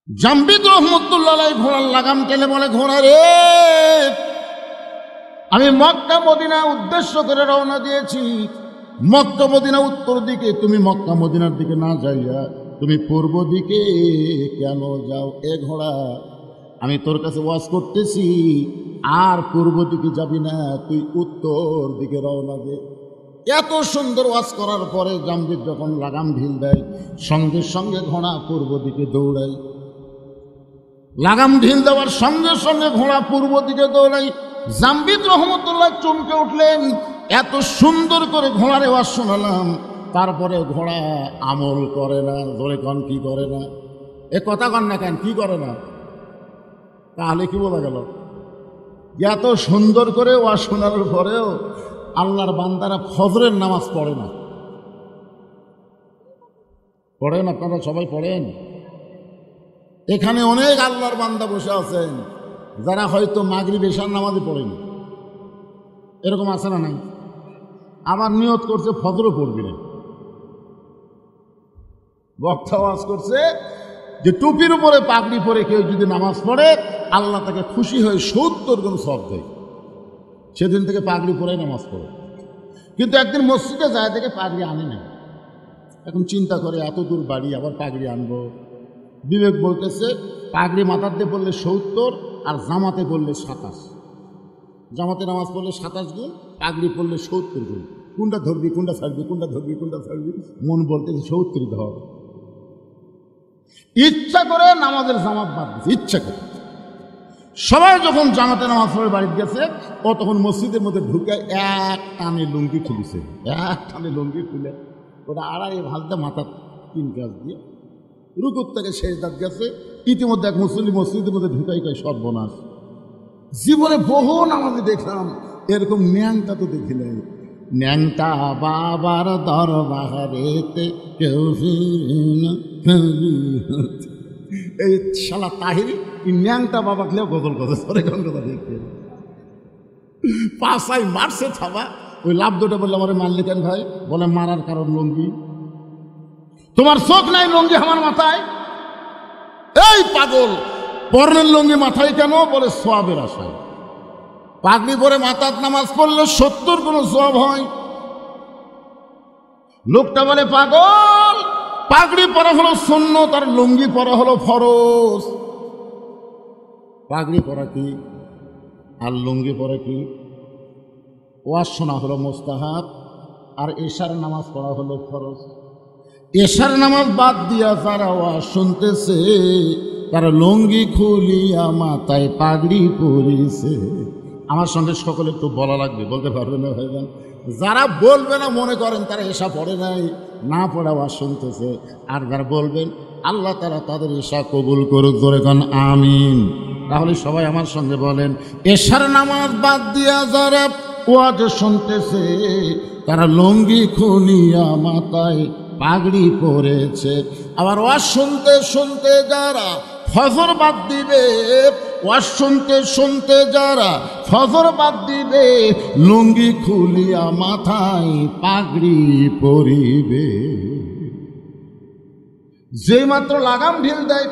জাম্বিদ রহমতুল্লাহ আলাইহি ঘোড়ার লাগাম টেনে বলে, ঘোড়া রে, আমি মক্কা মদিনা উদ্দেশ্য করে রওনা দিয়েছি। মক্কা মদিনা উত্তর দিকে, তুমি মক্কা মদিনার দিকে না যাইয়া তুমি পূর্ব দিকে কেন যাও? এ ঘোড়া, আমি তোর কাছে ওয়াজ করতেছি, আর পূর্ব দিকে যাবি না, তুই উত্তর দিকে রওনা দে। এত সুন্দর ওয়াজ করার পরে জাম্বিদ যখন লাগাম ঢিল দেয়, সঙ্গে সঙ্গে ঘোড়া পূর্ব দিকে দৌড়ায়। লাগাম ঢিল দেওয়ার সঙ্গে সঙ্গে ঘোড়া পূর্ব দিকে দৌড়ায়। জাম্বিদ রহমতুল্লাহ চমকে উঠলেন, এত সুন্দর করে ঘোড়ার ওয়াজ শোনালাম, তারপরে ঘোড়া আমল করে না। ধরে কন কি করে না? এ কথা কন না কেন, কি করে না? তাহলে কি বলা গেল? এত সুন্দর করে ওয়াজ শোনানোর পরেও আল্লাহর বান্দারা ফজরের নামাজ পড়ে না। পড়েন? আপনারা সবাই পড়েন? এখানে অনেক আল্লাহর বান্দা বসে আছেন যারা হয়তো মাগরিব এশার নামাজই পড়েনি। এরকম আছে না নাই? আবার নিয়ত করছে ফজরও পড়বি না। বক্তা ওয়াজ করছে যে টুপির উপরে পাগড়ি পরে কেউ যদি নামাজ পড়ে, আল্লাহ তাকে খুশি হয়ে 70 গুণ সওয়াব দেয়। সেদিন থেকে পাগড়ি পরে নামাজ পড়ে। কিন্তু একদিন মসজিদে যায় থেকে পাগড়ি আনে না। এখন চিন্তা করে, এত দূর বাড়ি, আবার পাগড়ি আনবো। বিবেক বলতেছে পাগড়ি মাথাতে পড়লে 70 আর জামাতে পড়লে 27। জামাতে নামাজ পড়লে 27 গুণ, পাগড়ি পড়লে 70 গুণ। কোনটা ধরবি, কোনটা ছাড়বি, কোনটা ধরবি, কোনটা ছাড়বি? মন বলতেছে 70 ধর। ইচ্ছা করে নামাজের জামাত বাদ দিচ্ছে, ইচ্ছা করে। সবাই যখন জামাতে নামাজ পড়ে বাড়িতে গেছে, ও তখন মসজিদের মধ্যে ঢুকে এক টানে লুঙ্গি খুলেছে। এক টানে লুঙ্গি খুলে ওটা আড়াই ভালতে মাথা 3 কাজ দিয়ে রুকুর থেকে সেজদাত গেছে। ইতিমধ্যে এক মুসল্লি মসজিদের মধ্যে ঢুকাই কয়, সর্বনাশ, জীবনে বহু নামাজে দেখলাম, এরকম ন্যাংটা তো দেখি নাই। ন্যাংটা বাবার দরবারেতে কেউ এই শালা তাহিরি ন্যাংটা বাবা খেলেও গজল গজল করে কথা দেখতে পাশাই মারছে থাবা। ওই লাভ দুটো বললে আমার মারলি কেন ভাই? বলে মারার কারণ লুঙ্গি। তোমার চোখ নাই লুঙ্গি আমার মাথায়? এই পাগল, পরনের লুঙ্গি মাথায় কেন? বলে সওয়াবের আশায়। পাগড়ি পরে মাথার নামাজ পড়লে 70 গুণ সওয়াব হয়। লোকটা বলে, পাগল, পাগড়ি পরা হলো সুন্নত আর লুঙ্গি পরা হলো ফরজ। পাগড়ি পরা কি আর লুঙ্গি পরা কি? ওয়াজ শোনা হলো মুস্তাহাব, আর এশার নামাজ পড়া হলো ফরজ। এশার নামাজ বাদ দিয়া যারা ওয়াজ শুনতেছে, তারা লুঙ্গি খুলিয়া মাথায় পাগড়ি পরিছে। আমার সঙ্গে সকলে একটু বলা লাগবে, বলতে পারবে না ভাইজান? যারা বলবে না মনে করেন তারা এশা পড়ে নাই, না পড়া ওয়াজ শুনতেছে। আর যারা বলবেন আল্লাহ তাআলা তাদের এশা কবুল করুক, জোরে কোন আমিন। তাহলে সবাই আমার সঙ্গে বলেন, এশার নামাজ বাদ দিয়া যারা ওয়াজ শুনতেছে, তারা লুঙ্গি খুলিয়া মাথায় পাগড়ি পরেছে। আবার ওয়াজ শুনতে শুনতে যারা ফজর বাদ দিবে, ওয়াজ শুনতে শুনতে যারা ফজর বাদ দিবে, লুঙ্গি খুলিয়া মাথায় পাগড়ি পরিবে। যেই মাত্র লাগাম ঢিল দেয়,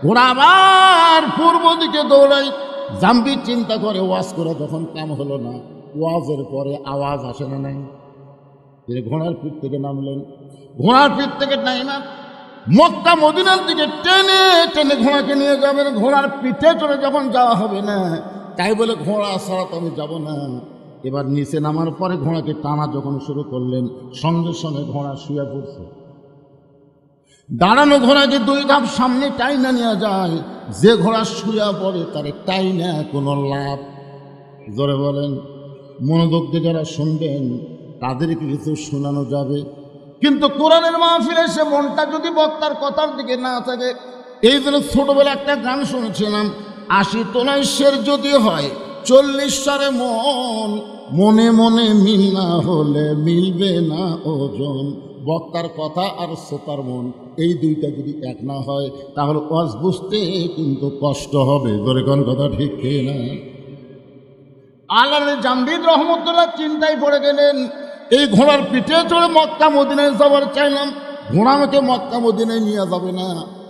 ঘোড়া আবার পূর্ব দিকে দৌড়ায়। জাম্বিদ চিন্তা করে, ওয়াজ করে তখন কাম হলো না, ওয়াজের পরে আওয়াজ আসে না নাই? তিনি ঘোড়ার পিঠ থেকে নামলেন। ঘোড়ার পিঠ থেকে নাইমা মক্কা মদিনার দিকে টেনে টেনে ঘোড়াকে নিয়ে যাবেন। ঘোড়ার পিঠে চড়ে যখন যাওয়া হবে না, তাই বলে ঘোড়া ছাড়া তো আমি যাবো না। এবার নিচে নামার পরে ঘোড়াকে টানা যখন শুরু করলেন, সঙ্গে সঙ্গে ঘোড়া শুয়ে পড়ছে। দাঁড়ানো ঘোড়াকে 2 ধাপ সামনে টাইনা নিয়ে যায়। যে ঘোড়া শুয়ে পড়ে তার টাইনা কোনো লাভ? জোরে বলেন। মনোযোগ দিয়ে যারা শুনবেন তাদেরকে কিছু শোনানো যাবে, কিন্তু কোরআনের মাহফিলে সে মনটা যদি বক্তার কথার দিকে না থাকে। এই জন্য ছোটবেলা একটা গান শুনেছিলাম, 80 তোলায় শের যদি হয় 40 সারে মন, মনে মনে মিল না হলে মিলবে না ওজন। বক্তার কথা আর শ্রোতার মন, এই দুইটা যদি এক না হয় তাহলে ওয়াজ বুঝতে কিন্তু কষ্ট হবে। ধরে কোন কথা ঠিক না? আল্লাহ জাম্বিদ রহমতুল্লাহ চিন্তায় পড়ে গেলেন, এই ঘোড়ার পিঠে চড়ে মক্কা মদিনায় যাবার চাইলাম, ঘোড়া আমাকে মক্কা মদিনায় নিয়ে যাবে না।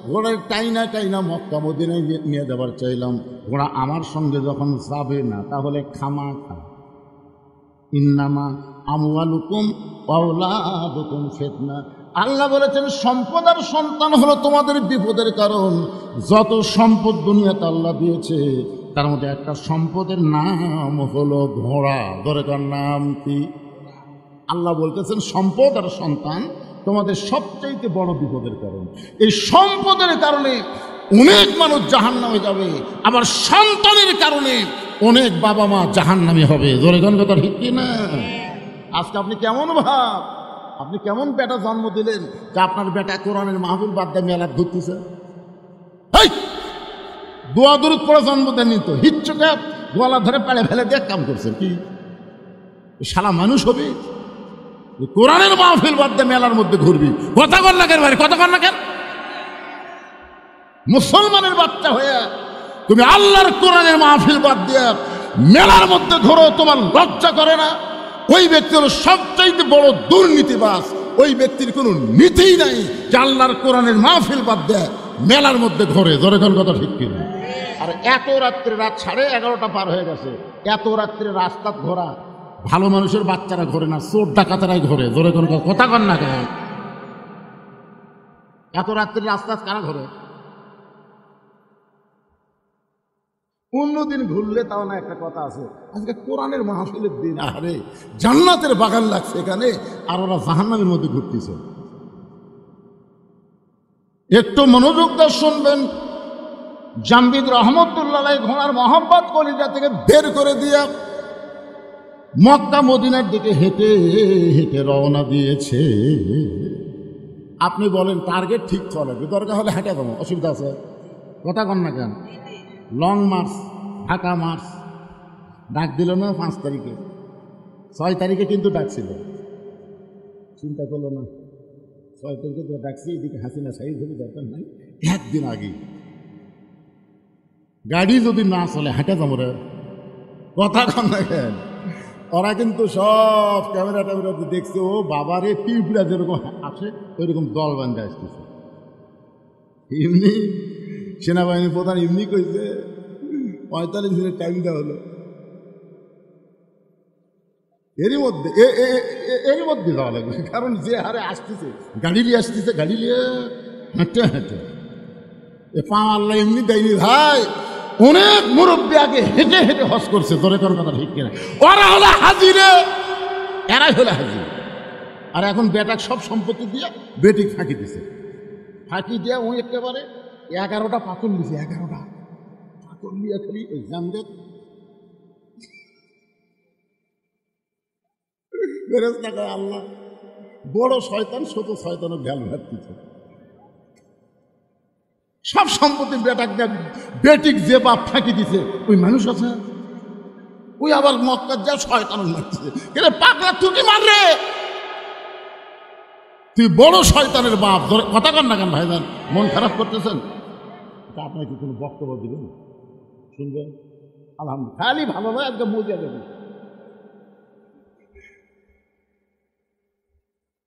ঘোড়ার টাইনা টাইনা মক্কা মদিনায় নিয়ে যাবার চাইলাম, ঘোড়া আমার সঙ্গে যখন যাবে না তাহলে খামা খা। ইন্নামা আমওয়ালুকুম ওয়া আওলাদুকুম ফিতনা। আল্লাহ বলেছেন সম্পদ আর সন্তান হলো তোমাদের বিপদের কারণ। যত সম্পদ দুনিয়াতে আল্লাহ দিয়েছে তার মধ্যে একটা সম্পদের নাম হলো ঘোড়া। দরকার নাম কি? আল্লাহ বলতেছেন সম্পদ আর সন্তান তোমাদের সবচাইতে বড় বিপদের কারণ। এই সম্পদের কারণে অনেক মানুষ জাহান্নামে যাবে, আবার সন্তানের কারণে অনেক বাবা মা জাহান্নামী হবে। জোরে গান কথা ঠিক কি না? আজকে আপনি কেমন ভাব, আপনি কেমন বেটা জন্ম দিলেন যে আপনার বেটা কোরআনের মাহফিল বাদ দিয়ে মেলা ঘুরতেছে? দোয়া দরুদ পড়ে জন্ম দেননি তো, হিচ্ছুকে গলা ধরে পেড়ে ফেলে দিয়ে কাম করছেন কি? শালা মানুষ হবে? কোরআনের মাহফিল বাদ দিয়ে মেলার মধ্যে ঘুরবি? কথা কর না কেন ভাই, কথা কর না কেন? মুসলমানের বাচ্চা হয়ে তুমি আল্লাহর কোরআনের মাহফিল বাদ দিয়ে মেলার মধ্যে ঘোরো, তোমার লজ্জা করে না? ওই ব্যক্তি হলো সবচাইতে বড় দুর্নীতিবাজ। ওই ব্যক্তির কোনো নীতিই নাই যে আল্লাহর কোরআনের মাহফিল বাদ দেয় মেলার মধ্যে ঘোরে। জোরে কোন কথা ঠিক কিনা? আর এত রাত্রে, রাত 11:30 পার হয়ে গেছে, এত রাত্রে রাস্তা ঘোরা ভালো মানুষের বাচ্চারা ঘোরে না, চোর ডাকাতেরাই ঘোরে। জোরে কোন কথা কন না কেন? এত রাত্রে রাস্তা কারা ঘোরে? অন্যদিন ঘুরলে তাও না, একটা কথা আছে, আজকে কোরআনের মাহফিলের দিন, আরে জান্নাতের বাগান লাগছে এখানে, আর ওরা জাহান্নামের মধ্যে ঘুরতেছে। একটু মনোযোগ দিয়ে শুনবেন। জামবিদ রহমতুল্লাহ ঘোড়ার মহব্বত কলিজা থেকে বের করে দিয়ে মক্কা মদিনার দিকে হেঁটে হেঁটে রওনা দিয়েছে। আপনি বলেন টার্গেট ঠিক চলে, দরকার হলে হেঁটে যাবো, অসুবিধা আছে? কথা কন না কেন? লং মার্চ, ঢাকা মার্চ ডাক দিল না 5 তারিখে, 6 তারিখে কিন্তু ডাকছিল, চিন্তা করলো না। 6 তারিখে তো ডাকছি, এদিকে হাসিনা সাইজ হলে দরকার নাই, একদিন আগে গাড়ি যদি না চলে হেঁটে যাবো রে। কথা কন না কেন? ওরা কিন্তু সব ক্যামেরা ট্যামেরাতে দেখছে, ও বাবারে পিঁপড়া যেরকম আছে ওইরকম দল বান্ধে আসতেছে। এমনি সেনাবাহিনী প্রধান এমনি কইছে 45 মিনিট টাইম দেওয়া হলো, এরই মধ্যে যাওয়া লাগবে। কারণ যে হারে আসতেছে, গাড়ি নিয়ে আসতেছে, গাড়ি নিয়ে হেঁটে হেঁটে এ পা আল্লাহ এমনি দেয়নি ভাই। অনেক মুরব্বী আগে হেঁটে হেঁটে হজ করছে। তোরে তোর কথা ঠিক কিনা? ওরা হলো হাজিরে, এরাই হলো হাজির। আর এখন বেটাক সব সম্পত্তি দিয়ে বেটিক ফাঁকি দিছে, ফাঁকি দিয়ে ওই একেবারে 11টা পাথর নিছে, 11টা পাথর নিয়ে খালি ওই জামদের বেরেস্তা কয় আল্লাহ বড় শয়তান, ছোট শয়তানের ঢেল ভাবতেছে। সব সম্পত্তি বেটাক দেখ, বেটিক যে বাপ ফাঁকি দিছে ওই মানুষ আছে, ওই আবার মক্কার যা শয়তান মারছে। কেন পাগলা তুই কি মাররে? তুই বড় শয়তানের বাপ। কথা কন না কেন ভাইজান? মন খারাপ করতেছেন? আপনার কি কোনো বক্তব্য দিবেন? শুনবেন? আলহামদুলিল্লাহ, খালি ভালো নয়, একদম মজা দেবেন।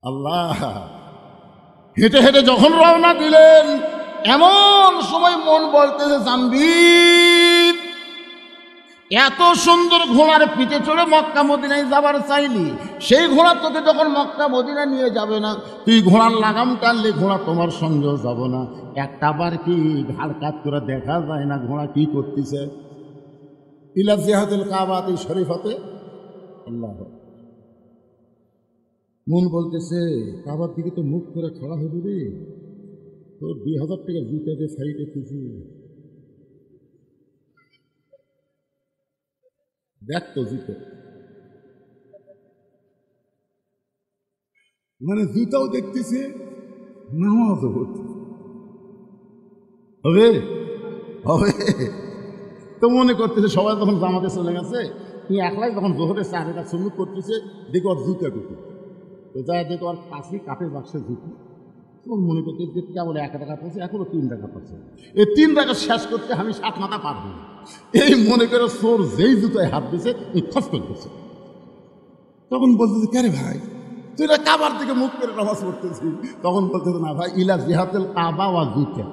আল্লাহ হেঁটে হেঁটে যখন রওনা দিলেন, এমন সময় মন বলতেছে জামবিদ এত সুন্দর ঘোড়ার পিঠে চড়ে মক্কা মদিনায় যাবার চাইলি, সেই ঘোড়া তোকে যখন মক্কা মদিনা নিয়ে যাবে না, তুই ঘোড়ার লাগাম টানলে ঘোড়া তোমার সঙ্গেও যাব না। একটা বার কি ঘাড় কাত করে দেখা যায় না ঘোড়া কি করতেছে? ইলা জিহাদুল কাবাত শরীফাতে আল্লাহ মন বলতেছে কাবার দিকে তো মুখ করে খাড়া হবে রে, তোর 2000 টাকা জুতা দিয়ে সাইডে কিছু দেখ তো জুতো, মানে জুতাও দেখতেছে, নামাজও পড়তেছে। হবে হবে তো মনে করতেছে সবাই যখন জামাতে চলে গেছে, তুই একলাই যখন জোহরের 4 রাকাত সুন্নত করতেছে, দেখো আর জুতা কুটি তো যায়, দেখো আর কাশি কাঠের বাক্সে জুতি, তখন মনে করতে যে কেবল 1 টাকা পাচ্ছে, এখনো 3 টাকা পাচ্ছে, এই 3 টাকা শেষ করতে আমি 7 মাথা পারবো না। এই মনে করে চোর যেই জুতায় হাত দিছে এই খস করতেছে। তখন বলতেছে কে রে ভাই, তুই এটা কাবার দিকে মুখ করে নামাজ পড়তেছি? তখন বলতেছে না ভাই, ইলা জিহাদুল কাবা ওয়া জুতা,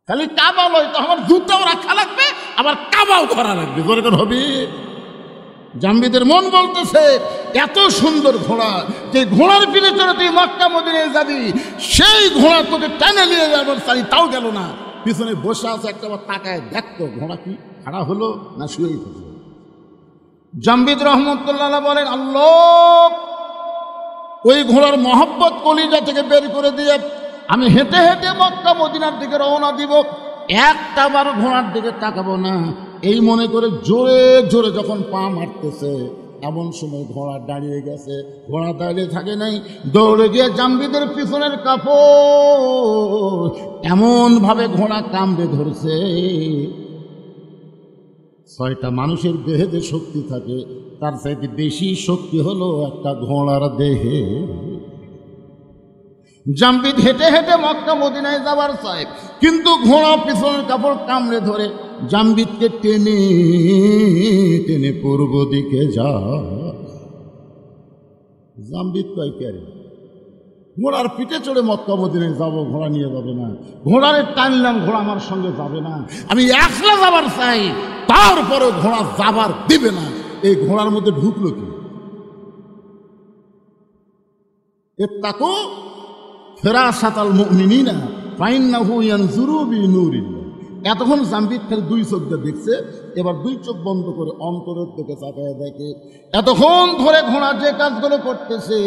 খালি কাবা লয় তো আমার জুতাও রাখা লাগবে, আবার কাবাও করা লাগবে। দরকার হবে। জাম্বিদের মন বলতেছে এত সুন্দর ঘোড়া, যে ঘোড়ার পিঠে চড়ে তুই মক্কা মদিনায় যাবি, সেই ঘোড়া তোকে টেনে নিয়ে যাবার চাই, তাও গেল না। পিছনে বসে আছে একটা, তাকায় দেখতো ঘোড়া কি খাড়া হলো না শুয়েই থাকলো। জাম্বিদ রহমতুল্লাহ বলেন, আল্লাহ, ওই ঘোড়ার মহব্বত কলিজা থেকে বের করে দিয়ে আমি হেঁটে হেঁটে মক্কা মদিনার দিকে রওনা দিব, একটা বার ঘোড়ার দিকে তাকাবো না, এই মনে করে জোরে জোরে যখন পা মারতেছে, এমন সময় ঘোড়া দাঁড়িয়ে গেছে। ঘোড়া দাঁড়িয়ে থাকে নাই, দৌড়ে গিয়ে জাম্বিদের পিছনের কাপড় এমন ভাবে ঘোড়া কামড়ে ধরছে। 6টা মানুষের দেহে যে শক্তি থাকে, তার চাইতে বেশি শক্তি হলো একটা ঘোড়ার দেহে। জাম্বিদ হেঁটে হেঁটে মক্কা মদিনায় যাবার চায়, কিন্তু ঘোড়া পিছনের কাপড় কামড়ে ধরে জাম্বিদকে টেনে টেনে পূর্ব দিকে যা। জাম্বিদ কয়, কে ঘোড়ার পিঠে চড়ে মক্কা মদিনায় যাবো, ঘোড়া নিয়ে যাবে না। ঘোড়ারে টানলাম, ঘোড়া আমার সঙ্গে যাবে না। আমি একলা যাবার চাই, তারপরে ঘোড়া যাবার দিবে না। এই ঘোড়ার মধ্যে ঢুকলো কি? ইত্তাকু ফিরাসাতাল মুমিনিনা ফাইন্নাহু ইয়ানজুরু বিনুরিল্লাহ। এতক্ষণ জাম্বিদ খালি 2 চোখ দিয়ে দেখছে, এবার 2 চোখ বন্ধ করে অন্তরের দিকে তাকায় দেখে। এতক্ষণ ধরে ঘোড়া যে কাজগুলো করতেছে,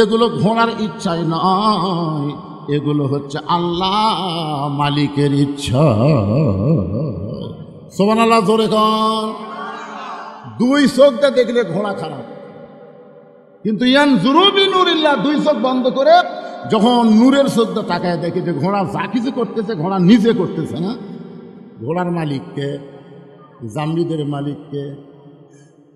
এগুলো ঘোড়ার ইচ্ছায় নয়, এগুলো হচ্ছে আল্লাহ মালিকের ইচ্ছা। সুবহানাল্লাহ, জোরে কর। 2 চোখ দিয়ে দেখলে ঘোড়া খারাপ, কিন্তু ইয়ানজুরু বিনুরিল্লাহ 2 চোখ বন্ধ করে যখন নূরের চোখ দিয়ে তাকায় দেখে যে ঘোড়া যা কিছু করতেছে ঘোড়া নিজে করতেছে না। ঘোড়ার মালিককে, জাম্বিদের মালিককে।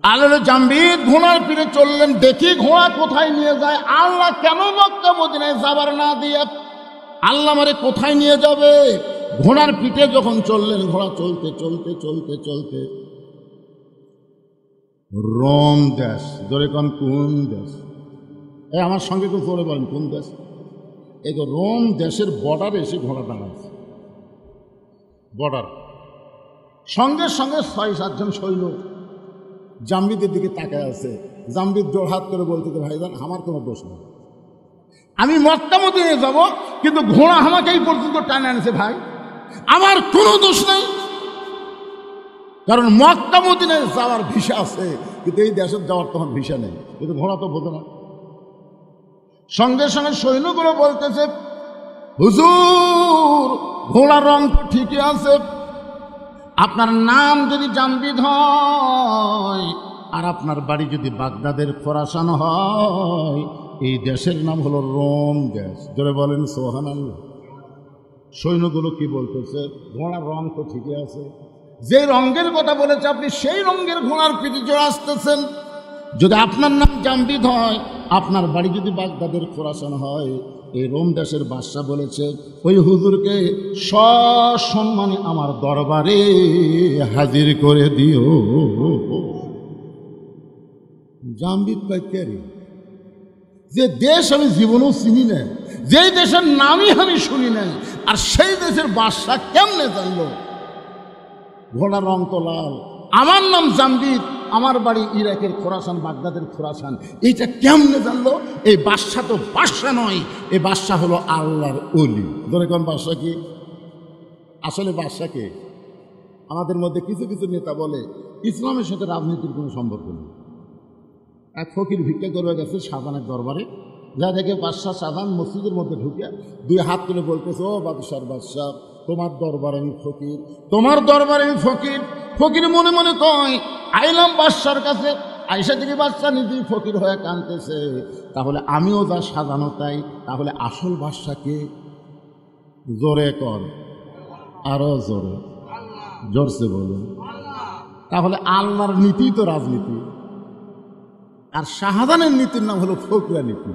আল্লাহ জাম্বিদ ঘোড়ার পিঠে চললেন, দেখি ঘোড়া কোথায় নিয়ে যায়। আল্লাহ কেন মক্কা মদিনায় যাবার না দিয়ে আল্লাহ আমারে কোথায় নিয়ে যাবে? ঘোড়ার পিঠে যখন চললেন, ঘোড়া চলতে চলতে চলতে চলতে রোম দেশ। ধরে কোন দেশ? আমার সঙ্গে তো জোরে বলেন, কোন দেশ? এই তো রোম দেশের বর্ডারে এসে ঘোড়া দাঁড়াচ্ছে। বর্ডার সঙ্গে সঙ্গে 6-7 জন সৈন্য জাম্বিদের দিকে তাকায় আছে। জাম্বিদ জোর হাত করে বলতে, ভাইজান আমার কোনো দোষ নেই, আমি মক্কা মদিনায় যাব, কিন্তু ঘোড়া আমাকে এই পর্যন্ত টানে আনছে ভাই, আমার কোনো দোষ নেই। কারণ মক্কা মদিনায় যাওয়ার ভিসা আছে, কিন্তু এই দেশের যাওয়ার তখন ভিসা নেই, কিন্তু ঘোড়া তো বোঝে না। সঙ্গে সঙ্গে সৈন্যগুলো বলতেছে, হুজুর ঘোড়ার রং তো ঠিকই আছে, আপনার নাম যদি জাম্বিদ হয় আর আপনার বাড়ি যদি বাগদাদের খোরাসান হয়, এই দেশের নাম হলো রোম দেশ। ধরে বলেন সুবহানাল্লাহ। সৈন্যগুলো কি বলতেছে? ঘোড়ার রং তো ঠিকই আছে, যে রঙের কথা বলেছে আপনি সেই রঙের ঘোড়ার পিঠে চড়ে আসতেছেন। যদি আপনার নাম জাম্বিদ হয়, আপনার বাড়ি যদি বাগদাদের খোরাসান হয়, এই রোম দেশের বাদশা বলেছে ওই হুজুরকে সসম্মানে আমার দরবারে হাজির করে দিও। জাম্বিদ পাইকারি, যে দেশ আমি জীবনেও চিনি না, যে দেশের নামই আমি শুনি নাই, আর সেই দেশের বাদশা কেমনে জানলো ঘোড়ার রং তো লাল, আমার নাম জাম্বিদ, আমার বাড়ি ইরাকের খোরাসান, বাগদাদের খোরাসান, এইটা কেমনে জানলো? এই বাদশা তো বাদশা নয়, এই বাদশা হলো আল্লাহর ওলি। ধরে কোন বাদশা কি? আসলে বাদশা কে? আমাদের মধ্যে কিছু কিছু নেতা বলে ইসলামের সাথে রাজনীতির কোনো সম্পর্ক নেই। এক ফকির ভিক্ষা করবে গেছে শাহজাহানের দরবারে, যা দেখে বাদশাহ শাহজাহান মসজিদের মধ্যে ঢুকে 2 হাত তুলে বলতেছে, ও বাদশার বাদশাহ, তোমার দরবারে আমি ফকির, তোমার দরবারে আমি ফকির। ফকির মনে মনে কয়, আইলাম বাদশার কাছে, আইসা থেকে বাদশা নিজেই ফকির হয়ে কাঁদতেছে, তাহলে আমিও যা সাজানো তাই, তাহলে আসল বাদশাকে? জোরে কর, আরো জোরে, জোরসে বলুন। তাহলে আল্লাহর নীতি তো রাজনীতি, আর শাহজাহানের নীতির নাম হলো ফকরা নীতি।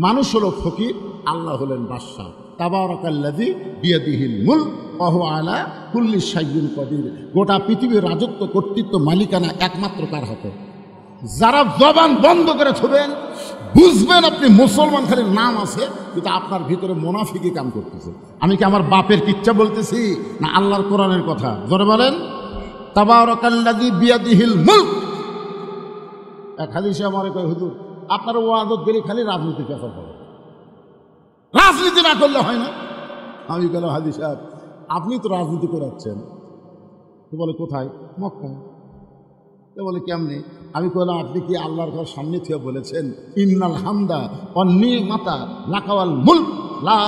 মানুষ হলো ফকির, আল্লাহ হলেন বাদশাহ। তাবারাকাল্লাযী বিয়াদিহিল মুলক ওয়া হুয়া আলা কুল্লি শাইইন কাদির। গোটা পৃথিবীর রাজত্ব, কর্তৃত্ব, মালিকানা একমাত্র কার হাতে? যারা জবান বন্ধ করে থবেন, বুঝবেন আপনি মুসলমান, খালি নাম আছে কিন্তু আপনার ভিতরে মুনাফিকি কাম করতেছে। আমি কি আমার বাপের কিচ্ছা বলতেছি না আল্লাহর কোরআনের কথা? জোরে বলেন, তাবারাকাল্লাযী বিয়াদিহিল মুলক। এক হাদিসে আমারে কয়, হুজুর আপনার ওয়াদত গেলে খালি রাজনীতি পেশা করে, রাজনীতি না করলে হয় না। আমি বললাম, হাজি সাহেব আপনি তো রাজনীতি করাচ্ছেন। তো বলে কোথায়? মক্কা। তো বলে কেমনি? আমি বললাম, আপনি কি আল্লাহর ঘর সামনে থেকে বলেছেন ইন্নাল হামদা অন্নি মাতা লাকাওয়াল মুলক লা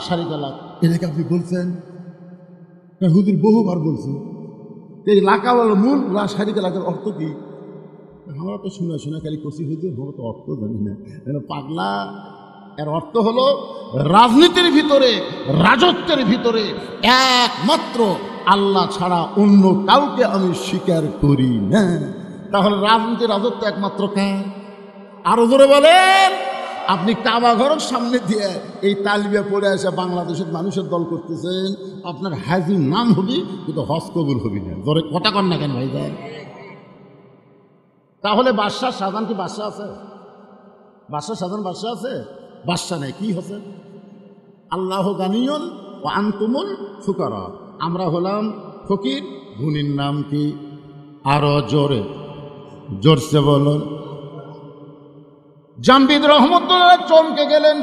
শারিকা লাক? এটাকে আপনি বলছেন? হুজুর বহুবার বলছি। এই লাকাওয়াল মুলক লা শারিকা লাকের অর্থ কি? আমরা তো শুনে শুনে খালি কষি হুজুর, আমরা তো অর্থ জানি না। পাগলা, এর অর্থ হলো রাজনীতির ভিতরে, রাজত্বের ভিতরে একমাত্র আল্লাহ ছাড়া অন্য কাউকে আমি স্বীকার করি না। তাহলে রাজনীতির রাজত্ব একমাত্র কার? আরো জোরে বলেন। আপনি কাবা ঘরের সামনে দিয়ে এই তালিয়া পড়ে আসে বাংলাদেশের মানুষের দল করতেছেন, আপনার হাজির নাম হবি কিন্তু হজ কবুল হবি না। জোরে কথা কন না কেন ভাই? তাহলে বাদশাহ শাহজাহান কি বাদশাহ আছে? বাদশাহ শাহজাহান বাদশাহ আছে? বাদশাহ নেই। কি হচ্ছে? আল্লাহ গানিয়ুন ওয়া আনতুমুল ফুকারা। আমরা হলাম ফকির, গুণীর নাম কি? আরো জোরে, জোরসে বলুন। জামবিদ রহমতুল্লাহ চমকে গেলেন,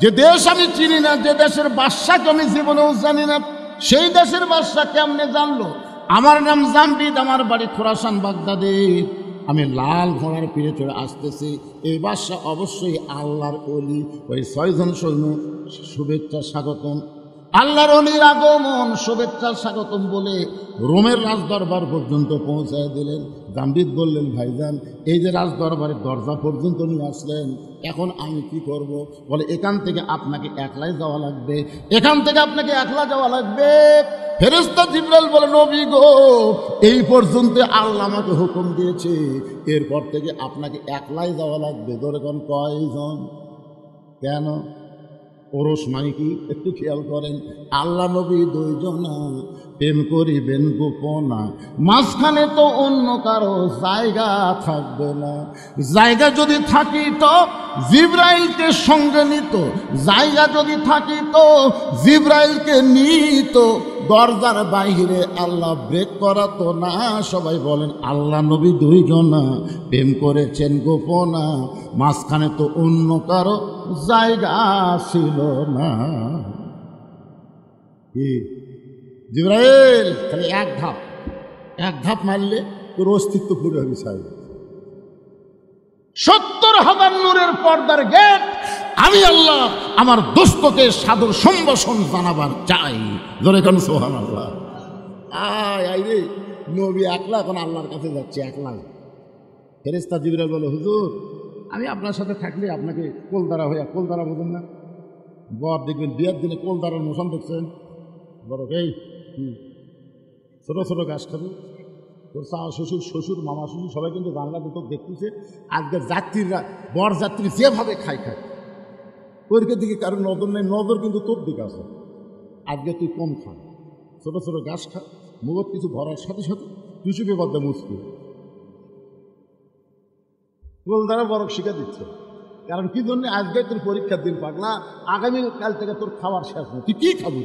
যে দেশ আমি চিনি না, যে দেশের বাদশাকে আমি জীবনেও জানি না, সেই দেশের বাদশাহ কেমনে জানলো আমার নাম জামবিদ, আমার বাড়ি খোরাসান বাগদাদে, আমি লাল ঘোড়ার পিঠে চড়ে আসতেছি, এই বাদশাহ অবশ্যই আল্লাহর ওলি। ওই 6 জন সৈন্য শুভেচ্ছা স্বাগতম, আল্লাহর ওলির আগমন, শুভেচ্ছা স্বাগতম বলে রোমের রাজদরবার পর্যন্ত পৌঁছায় দিলেন। জামবিদ বললেন, ভাইজান এই যে রাজদরবারের দরজা পর্যন্ত নিয়ে আসলেন, এখন আমি কি করব? বলে এখান থেকে আপনাকে একলাই যাওয়া লাগবে, এখান থেকে আপনাকে একলা যাওয়া লাগবে। ফেরেশতা জিবরাইল বলে, নবী গো এই পর্যন্ত আল্লাহ আমাকে হুকুম দিয়েছে, এরপর থেকে আপনাকে একলাই যাওয়া লাগবে। ধরে কোন কয়জন? কেন? ওরস মানে কি? একটু খেয়াল করেন। আল্লাহ নবী 2 জনা, প্রেম করিবেন গোপনা, মাঝখানে তো অন্য কারো জায়গা থাকবে না। জায়গা যদি থাকিত জিবরাইলকে সঙ্গে নিত, জায়গা যদি থাকিত জিবরাইলকে নিত, দরজার বাইরে আল্লাহ ব্রেক করাতো না। সবাই বলেন, আল্লাহ নবী 2 জনা প্রেম করেছেন গোপনা, মাঝখানে তো অন্য কারো জায়গা ছিল না। কি জিবরাইল খালি এক ধাপ মারলে তোর অস্তিত্ব পুরো হবে সাহেব। 70,000 নূরের পর্দার গেট আমি আল্লাহ আমার দোস্তকে সাদর সম্ভাষণ জানাবার চাই। ধরে কেন সুবহানাল্লাহ। আয় রে নবী একলা, এখন আল্লাহর কাছে যাচ্ছে একলা। ফেরেশতা জিবরাইল বলে, হুজুর আমি আপনার সাথে থাকলে আপনাকে কোলদারা হইয়া, কোলদারা বোঝেন না? বর দেখবেন বিয়ের দিনে কোলদারার মোশন দেখছেন, বড় এই ছোটো ছোটো গাছ খাবে, তোর চা শ্বশুর মামা শ্বশুর সবাই কিন্তু বাংলা দুটো দেখতেছে। আজকের যাত্রীরা, বর যাত্রী যেভাবে খায় ওর দিকে কারোর নজর নেই, নজর কিন্তু তোর দিকে আছে। আজকে তুই কম খা, ছোটো ছোটো গাছ খা, মুগত কিছু ভরার সাথে সাথে টুসুকে বাদ্যা মুসকি কোল দ্বারা বরফ শিখা দিচ্ছে। কারণ কি জন্য? আজকে তোর পরীক্ষার দিন পাগলা, আগামীকাল থেকে তোর খাওয়ার শেষ নেই, তুই কি খাবি?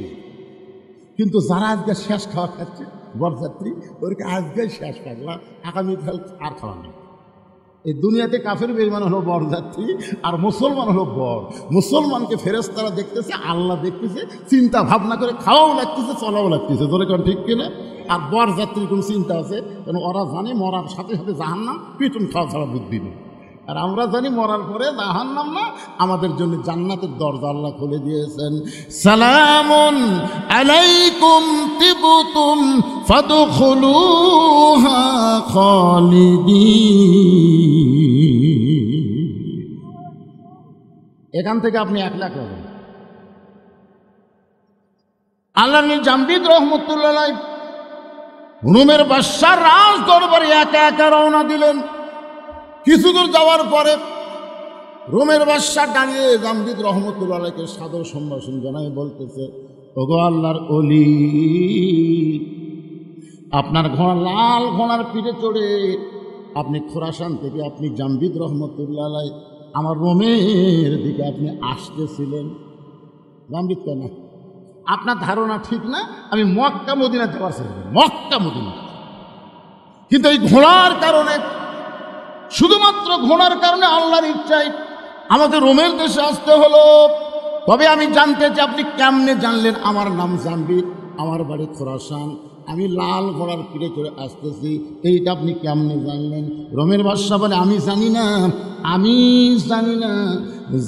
কিন্তু যারা আজকে শেষ খাওয়া খাচ্ছে বরযাত্রী, ওরকে আজকে শেষ পাগলা, আগামীকাল আর খাওয়া নেই। এই দুনিয়াতে কাফের বেঈমান হলো বরযাত্রী, আর মুসলমান হলো বর। মুসলমানকে ফেরেশতারা দেখতেছে, আল্লাহ দেখতেছে, চিন্তা ভাবনা করে খাওয়াও লাগতেছে, চলাও লাগতেছে। ধরে কারণ ঠিক কিনা? আর বরযাত্রীর কোনো চিন্তা আছে? কারণ ওরা জানে মরার সাথে সাথে জাহান্নাম, পিছন খাওয়া ছাড়া বুদ্ধি নেই। আর আমরা জানি মরার পরে জাহান্নাম না, আমাদের জন্য জান্নাতের দরজা আল্লাহ খুলে দিয়েছেন। সালামুন আলাইকুম তিবতুম ফাদখুলুহা খালিদিন। এখান থেকে আপনি একলা করবেন। আল্লাহ জামবিদ রহমতুল্লাহ রোমের বাদশার রাজ দরবারে একা একা রওনা দিলেন। কিছু দূর যাওয়ার পরে রোমের বাদশা দাঁড়িয়ে জামবিদ রহমতুল্লাহকে সাদর সম্ভাষণ জানাই বলতেছে, ওগো আল্লাহর ওলি, আপনার ঘোড়া, লাল ঘোড়ার পিঠে চড়ে আপনি খোরাসান থেকে আপনি জামবিদ রহমতুল্লাহ আমার রোমের দিকে আপনি আসতেছিলেন। জাম্বিদ কেন? আপনার ধারণা ঠিক না, আমি মক্কা মদিনা যাওয়ার চেষ্টা করি, মক্কা মদিনা। কিন্তু এই ঘোড়ার কারণে, শুধুমাত্র ঘোড়ার কারণে আল্লাহর ইচ্ছায় আমাকে রোমের দেশে আসতে হলো। তবে আমি জানতে চাই আপনি কেমনে জানলেন আমার নাম জাম্বিদ, আমার বাড়ি খোরাসান, আমি লাল ঘোড়ার পিঠে চড়ে আসতেছি, এইটা আপনি কেমনে জানলেন? রোমের বাদশা বলে আমি জানি না, আমি জানি না,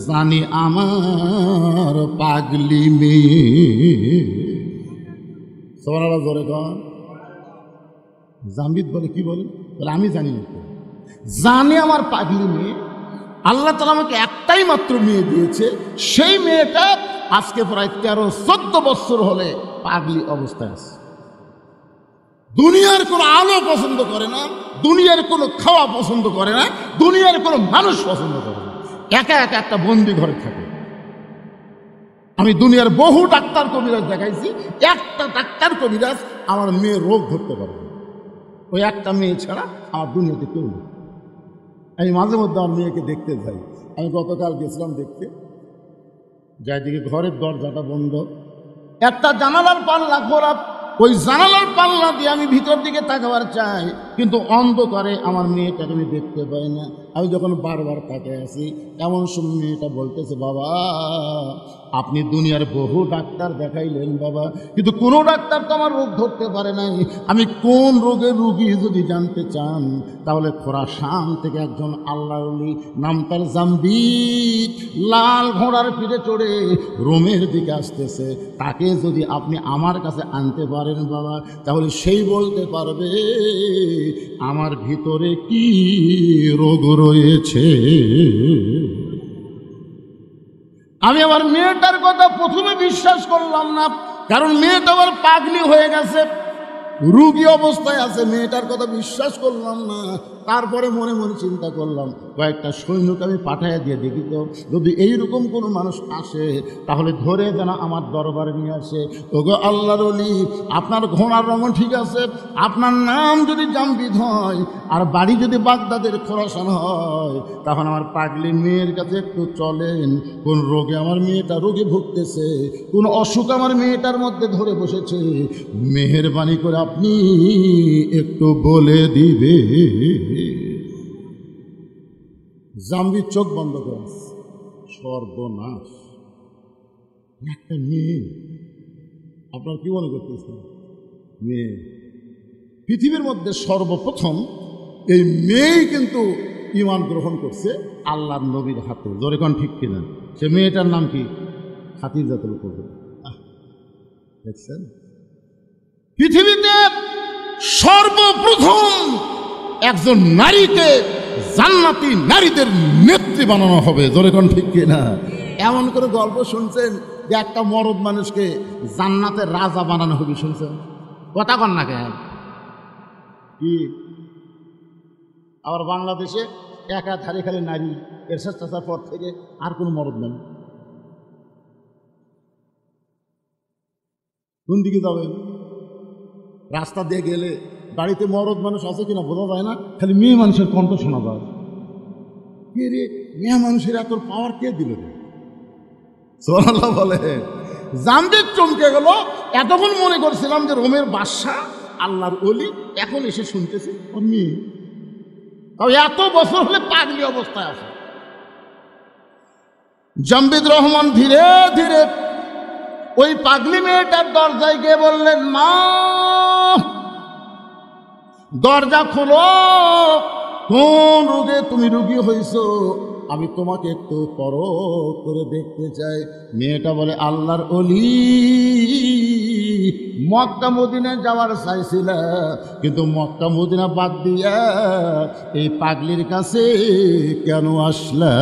জানি আমার পাগলি মেয়ে। সুবহানাল্লাহ, জোরে কর। জাম্বিদ বলে কি বলে? বলে আমি জানি না, জানি আমার পাগলি মেয়ে। আল্লাহ তাআলা আমাকে একটাই মাত্র মেয়ে দিয়েছে, সেই মেয়েটা আজকে প্রায় 13-14 বছর হলে পাগলি অবস্থায় আছে। দুনিয়ার কোনো আলো পছন্দ করে না, দুনিয়ার কোনো খাওয়া পছন্দ করে না, দুনিয়ার কোনো মানুষ পছন্দ করে না, একা একা একটা বন্দি ঘরে থাকে। আমি দুনিয়ার বহু ডাক্তার কবিরাজ দেখাইছি, একটা ডাক্তার কবিরাজ আমার মেয়ে রোগ ধরতে পারে না। ওই একটা মেয়ে ছাড়া আমার দুনিয়াতে কেউ নেই। আমি মাঝে মধ্যে আমার মেয়েকে দেখতে যাই। আমি গতকাল গেছিলাম দেখতে, যাই দিকে ঘরের দরজাটা বন্ধ, একটা জানালার পাল্লা খোলা, ওই জানালার পাল্লা দিয়ে আমি ভিতর দিকে তাকাবার চাই, কিন্তু অন্ধকারে আমার মেয়েটাকে আমি দেখতে পাই না। আমি যখন বারবার তাকিয়ে আছি, এমন সময় মেয়েটা বলতেছে, বাবা আপনি দুনিয়ার বহু ডাক্তার দেখাইলেন বাবা, কিন্তু কোনো ডাক্তার তো আমার রোগ ধরতে পারে নাই। আমি কোন রোগের রুগী যদি জানতে চান, তাহলে খোরাসান থেকে একজন আল্লাহর ওলি, নাম তার জাম্বিদ, লাল ঘোড়ার পিঠে চড়ে রোমের দিকে আসতেছে, তাকে যদি আপনি আমার কাছে আনতে পারেন বাবা, তাহলে সেই বলতে পারবে আমার ভিতরে কি রোগ রয়েছে। আমি আমার মেয়েটার কথা প্রথমে বিশ্বাস করলাম না, কারণ মেয়েটা আমার পাগলি হয়ে গেছে, রুগী অবস্থায় আছে, মেয়েটার কথা বিশ্বাস করলাম না। তারপরে মনে মনে চিন্তা করলাম, কয়েকটা সৈন্যকে আমি পাঠাইয়া দিয়ে দেখি তো, যদি এইরকম কোনো মানুষ আসে তাহলে ধরে যেন আমার দরবারে নিয়ে আসে। ওগো আল্লাহর ওলি, আপনার ঘোড়ার রঙ ঠিক আছে, আপনার নাম যদি জাম্বিদ হয় আর বাড়ি যদি বাগদাদের খোরাসান হয়, তখন আমার পাগলি মেয়ের কাছে একটু চলেন, কোন রোগে আমার মেয়েটা রোগে ভুগতেছে, কোন অসুখ আমার মেয়েটার মধ্যে ধরে বসেছে, মেহেরবানি করে আপনি একটু বলে দিবে। জাম্বিদ চোখ বন্ধ করে, সর্বনাশ, একটা মেয়ে। আপনার কি মনে করতেছেন? মেয়ে। পৃথিবীর মধ্যে সর্বপ্রথম এই মেয়েই কিন্তু ঈমান গ্রহণ করছে আল্লাহর নবীর হাতে। জোরে কোন ঠিক কিনা? সে মেয়েটার নাম কি? খাদিজাতুল কুবরা। দেখছেন, পৃথিবীতে সর্বপ্রথম একজন নারীকে জান্নাতি নারীদের নেত্রী বানানো হবে। জোরে কোন ঠিক কিনা? এমন করে গল্প শুনছেন যে একটা মরদ মানুষকে জান্নাতের রাজা বানানো হবে, শুনছেন? কথা কন না কেন? কি আবার বাংলাদেশে একাধারে খালি নারী, এরশাদ চাচার পর থেকে আর কোনো মরদ নেই। কোন দিকে যাবেন? রাস্তা দিয়ে গেলে বাড়িতে মরদ মানুষ আছে কিনা বোঝা যায় না, খালি মেয়ে মানুষের কণ্ঠ শোনা যায়। কে রে, মেয়ে মানুষের এত পাওয়ার কে দিল রে? সুবহানাল্লাহ বলে। জাম্বিদ চমকে গেল। এতক্ষণ মনে করছিলাম যে রোমের বাদশা আল্লাহর ওলি, এখন এসে শুনতেছি ও মেয়ে। এত বছর হলে পাগলি অবস্থায় আছে। জাম্বিদ রহমান ধীরে ধীরে ওই পাগলি মেয়েটার দরজায় গিয়ে বললেন, মা দরজা খোলো, কোন রোগে তুমি রোগী হয়েছ, আমি তোমাকে একটু পরখ করে দেখতে চাই। মেয়েটা বলে, আল্লাহর ওলি, মক্কা মদিনা যাওয়ার চাইছিল, কিন্তু মক্কা মদিনা বাদ দিয়া এই পাগলির কাছে কেন আসলা?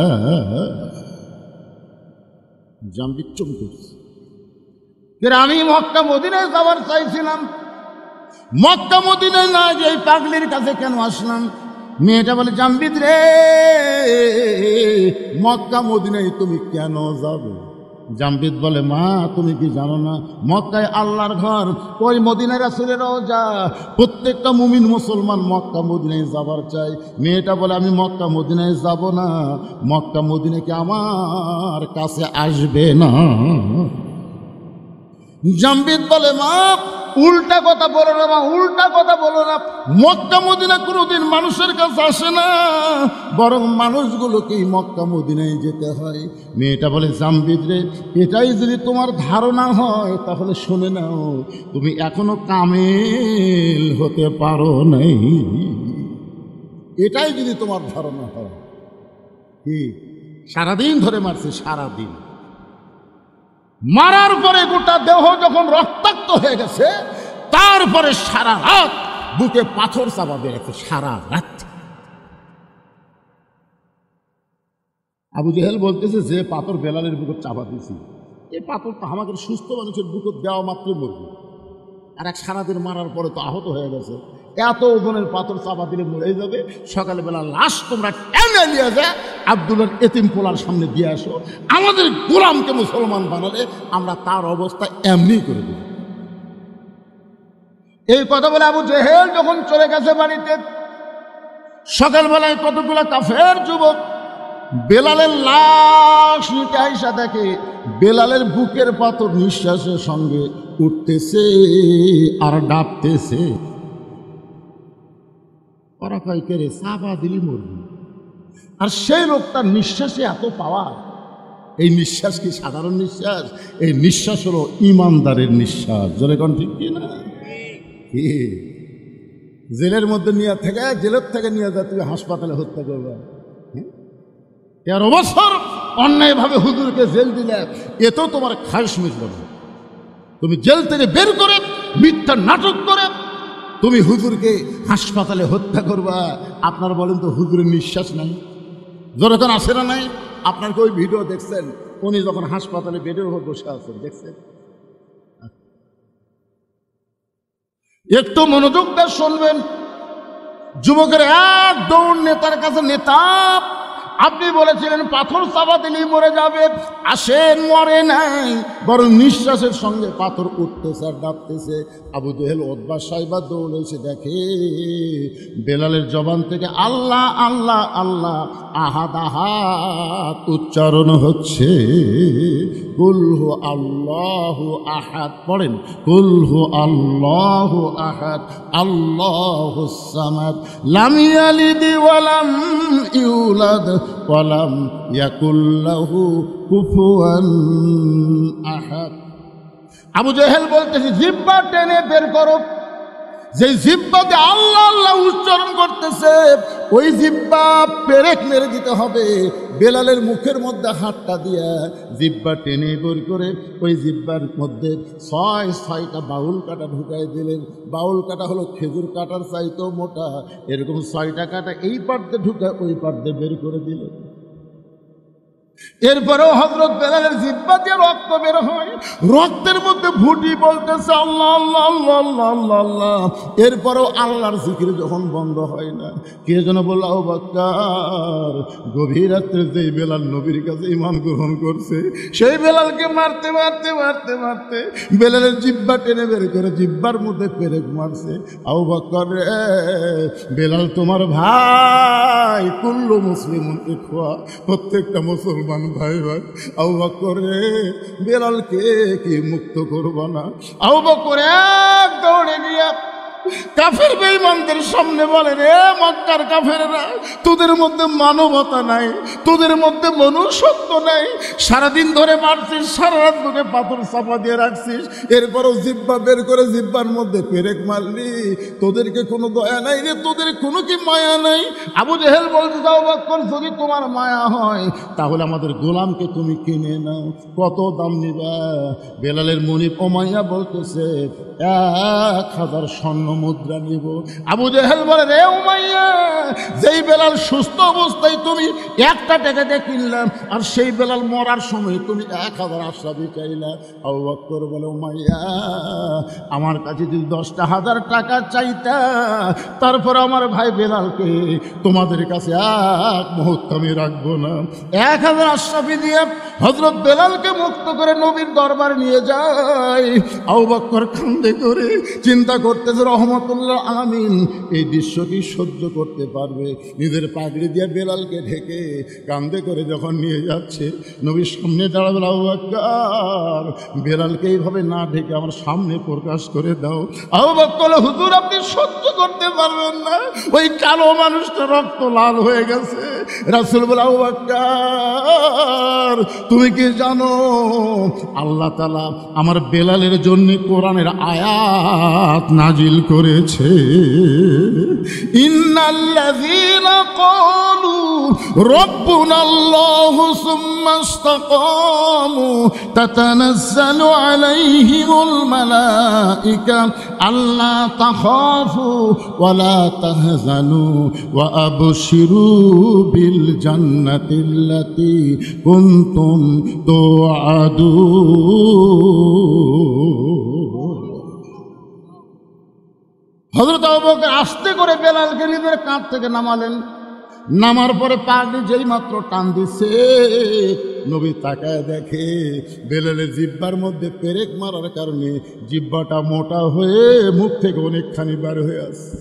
জাম্বিদ চমকে উঠছে। আমি মক্কা মদিনায় যাওয়ার চাইছিলাম, মক্কা মদিনায় না যে এই পাগলির কাছে কেন আসলাম? মেয়েটা বলে, জাম্বিদ রে, মক্কা মদিনায় তুমি কেন যাবে? জামবিদ বলে, মা তুমি কি জানো না মক্কায় আল্লাহর ঘর, ওই মদিনায় রাসূলের রওজা, প্রত্যেকটা মুমিন মুসলমান মক্কা মদিনায় যাবার চাই। মেয়েটা বলে, আমি মক্কা মদিনায় যাব না, মক্কা মদিনা কি আমার কাছে আসবে না। জামবিদ বলে, মা উল্টা কথা বলো না, মা উল্টা কথা বলো না, মক্কা মদিনা কোনোদিন মানুষের কাছে আসে না, বরং মানুষগুলোকেই মক্কা মদিনায় যেতে হয়। মেয়েটা বলে, জামবিদ রে, এটাই যদি তোমার ধারণা হয় তাহলে শুনে নাও, তুমি এখনো কামেল হতে পারো নাই। এটাই যদি তোমার ধারণা হয়। কি সারাদিন ধরে মারছে, সারাদিন মারার পরে গোটা দেহ যখন রক্তাক্ত হয়ে গেছে, তারপরে সারা রাত বুকে পাথর চাপা দিয়ে গেছে, সারা রাত। আবু জেহেল বলতেছে, যে পাথর বেলালের বুকে চাপা দিয়েছি, এই পাথর তো আমাদের সুস্থ মানুষের বুকে দেওয়া মাত্রই মরবে, আর এক সারাদিন মারার পরে তো আহত হয়ে গেছে, এত ওজনের পাথর চাপা দিলে মরে যাবে। সকালবেলা লাশ তোমরা টেনে নিয়ে যায় আব্দুল্লাহর এতিম পোলার সামনে দিয়ে আসো, আমাদের গোলামকে মুসলমান বানালে আমরা তার অবস্থা এমনি করে দেব। এই কথা বলে আবু জেহেল যখন চলে গেছে বাড়িতে, সকালবেলায় কতগুলো কাফের যুবক বেলালের লাশ নিতে আইসা দেখে বেলালের বুকের পাথর নিঃশ্বাসের সঙ্গে উঠতেছে আর ডাবতেছে। ওরা কয়, কে রে, চাপা দিলি মরবি। আর সেই লোকটার নিঃশ্বাসে এত পাওয়ার। এই নিঃশ্বাস কি সাধারণ নিঃশ্বাস? এই নিঃশ্বাস হলো ইমানদারের নিঃশ্বাস। জোরে কোন ঠিক কি না? কি জেলের মধ্যে নিয়ে থেকে, জেলের থেকে নিয়ে যা তুমি হাসপাতালে হত্যা করবে। 13 বছর অন্যায়ভাবে হুজুরকে জেল দিলে, এতেও তোমার খায়স মিটল না। তুমি জেল থেকে বের করে মিথ্যা নাটক করে তুমি হুজুরকে হাসপাতালে হত্যা করবা। আপনার বলেন তো, হুজুরের নিঃশ্বাস নাই? যখন আসে না নাই? আপনার কি ওই ভিডিও দেখছেন? উনি যখন হাসপাতালে বেডের উপর বসে আছেন, দেখছেন? একটু মনোযোগ দিয়ে শুনবেন। যুবকের এক দৌড় নেতার কাছে, নেতা আপনি বলেছিলেন পাথর চাপা দিলেই মরে যাবে, আসেন, মরে নাই, বরং নিঃশ্বাসের সঙ্গে পাথর উঠতেছে আর ডাবতেছে। আবু জেহেল ওতবা সাইবা দৌড়েছে, দেখে বেলালের জবান থেকে আল্লাহ আল্লাহ আল্লাহ আহাদ আহাদ উচ্চারণ হচ্ছে। কুলহু আল্লাহু আহাদ, পড়েন, কুলহু আল্লাহু আহাদ আল্লাহুস সামাদ লাম ইয়ালিদ ওয়া লাম ইউলাদ ওয়া লাম ইয়াকুল লাহু কুফুয়ান আহাদ। আবু জেহেল বলতেছে, জিহ্বা টেনে বের করো। যে জিহ্বাতে আল্লাহ আল্লাহ উচ্চারণ করতেছে, ওই জিহ্বা পেরেক মেরে দিতে হবে। বেলালের মুখের মধ্যে হাতটা দিয়া জিহ্বা টেনে বের করে ওই জিহ্বার মধ্যে 6টা বাউল কাটা ঢুকাই দিলেন। বাউল কাটা হলো খেজুর কাটার চাইতেও মোটা, এরকম 6টা কাটা এই পার্তে ঢুকায় ওই পার্তে বের করে দিলেন। এরপরেও হযরত বেলালের জিহ্বা দিয়ে রক্ত বের হয়, রক্তের মধ্যে ফুটি বলতেছে আল্লাহ আল্লাহ আল্লাহ আল্লাহ আল্লাহ আল্লাহ। এরপরেও আল্লাহর জিকির যখন বন্ধ হয় না, কে যেন বলল, আবু বকর, গভীর রাত্রে যেই বেলাল নবীর কাছে ঈমান গ্রহণ করছে, সেই বেলালকে মারতে মারতে মারতে মারতে বেলালের জিহ্বা টেনে বের করে জিহ্বার মধ্যে পেরেক মারছে। আবু বকর রে, বেলাল তোমার ভাই, কুল্লু মুসলিমুন ইখওয়া, প্রত্যেকটা মুসলমান ভাই ভাই। আবু বকর রে, বেলালকে কি মুক্ত করবা না? আবু বকর এক দৌড়ে গিয়া কাফের বেঈমানদের সামনে বলে, রে মক্কার কাফেররা, তোদের মধ্যে মানবতা নাই, তোদের মধ্যে মনুষ্যত্ব নাই। সারাদিন ধরে মারছিস, সারা রাত বুকে পাথর চাপা দিয়ে রাখছিস, এরপরও জিহ্বা বের করে জিহ্বার মধ্যে পেরেক মারলি, তোদেরকে কোনো দয়া নাই রে, তোদের কোনো কি মায়া নাই? আবু জেহেল বলতে, আবু বকর, যদি তোমার মায়া হয় তাহলে আমাদের গোলামকে তুমি কিনে নাও, কত দাম নিবা? বেলালের মনিব ওমাইয়া বলতেছে, 1000 স্বর্ণ মুদ্রা নিব। আবু জেহেল বলে, রে উমাইয়া, যেই বেলাল সুস্থ অবস্থায় তুমি 1টা টাকাতে কিনলাম, আর সেই বেলাল মরার সময় তুমি 1000 আশরাফি চাইলা। আবু বকর বলে, উমাইয়া, আমার কাছে যদি 10,000 টাকা চাইতা, তারপর আমার ভাই বেলালকে তোমাদের কাছে এক মুহূর্ত আমি রাখবো না। 1000 আশরাফি দিয়ে হযরত বেলালকে মুক্ত করে নবীর দরবার নিয়ে যায়। আবু বকর কান্দে করে চিন্তা করতেছে, রহমতুল্লাহ আলামিন এই দৃশ্য কি সহ্য করতে পারবে? নিজের পাগড়ি দিয়ে বেলালকে ঢেকে কান্দে করে যখন নিয়ে যাচ্ছে, নবীর সামনে দাঁড়াবে, আবু বকর, বেলালকে এইভাবে না ঢেকে আমার সামনে প্রকাশ করে দাও। আবু বকর, হুজুর আপনি সহ্য করতে পারবেন না, ওই কালো মানুষটা রক্ত লাল হয়ে গেছে। রাসূল বলে, আবু বকর, তুমি কি জানো আল্লাহ তাআলা আমার বেলালের জন্য কোরআনের আয়াত নাজিল করেছে? ইন্নাল্লাযীনা ক্বালু রাব্বুনাল্লাহু সুম্মা ইসতাকামু তাতানাজ্জালু আলাইহিমুল মালায়েকা আল্লা তাখাফু ওয়া লা তাহজানু ওয়া আবশিরু বিল জান্নাতিল্লাতী কুনতুম তুআদুন। হযরত আবু বকর আস্তে করে বেলালকে নিজের কাঁধ থেকে নামালেন। নামার পরে পাগড়ি যেই মাত্র টান দিছে, নবী তাকায় দেখে বেলালের জিহ্বার মধ্যে পেরেক মারার কারণে জিহ্বাটা মোটা হয়ে মুখ থেকে অনেকখানি বার হয়ে আসছে।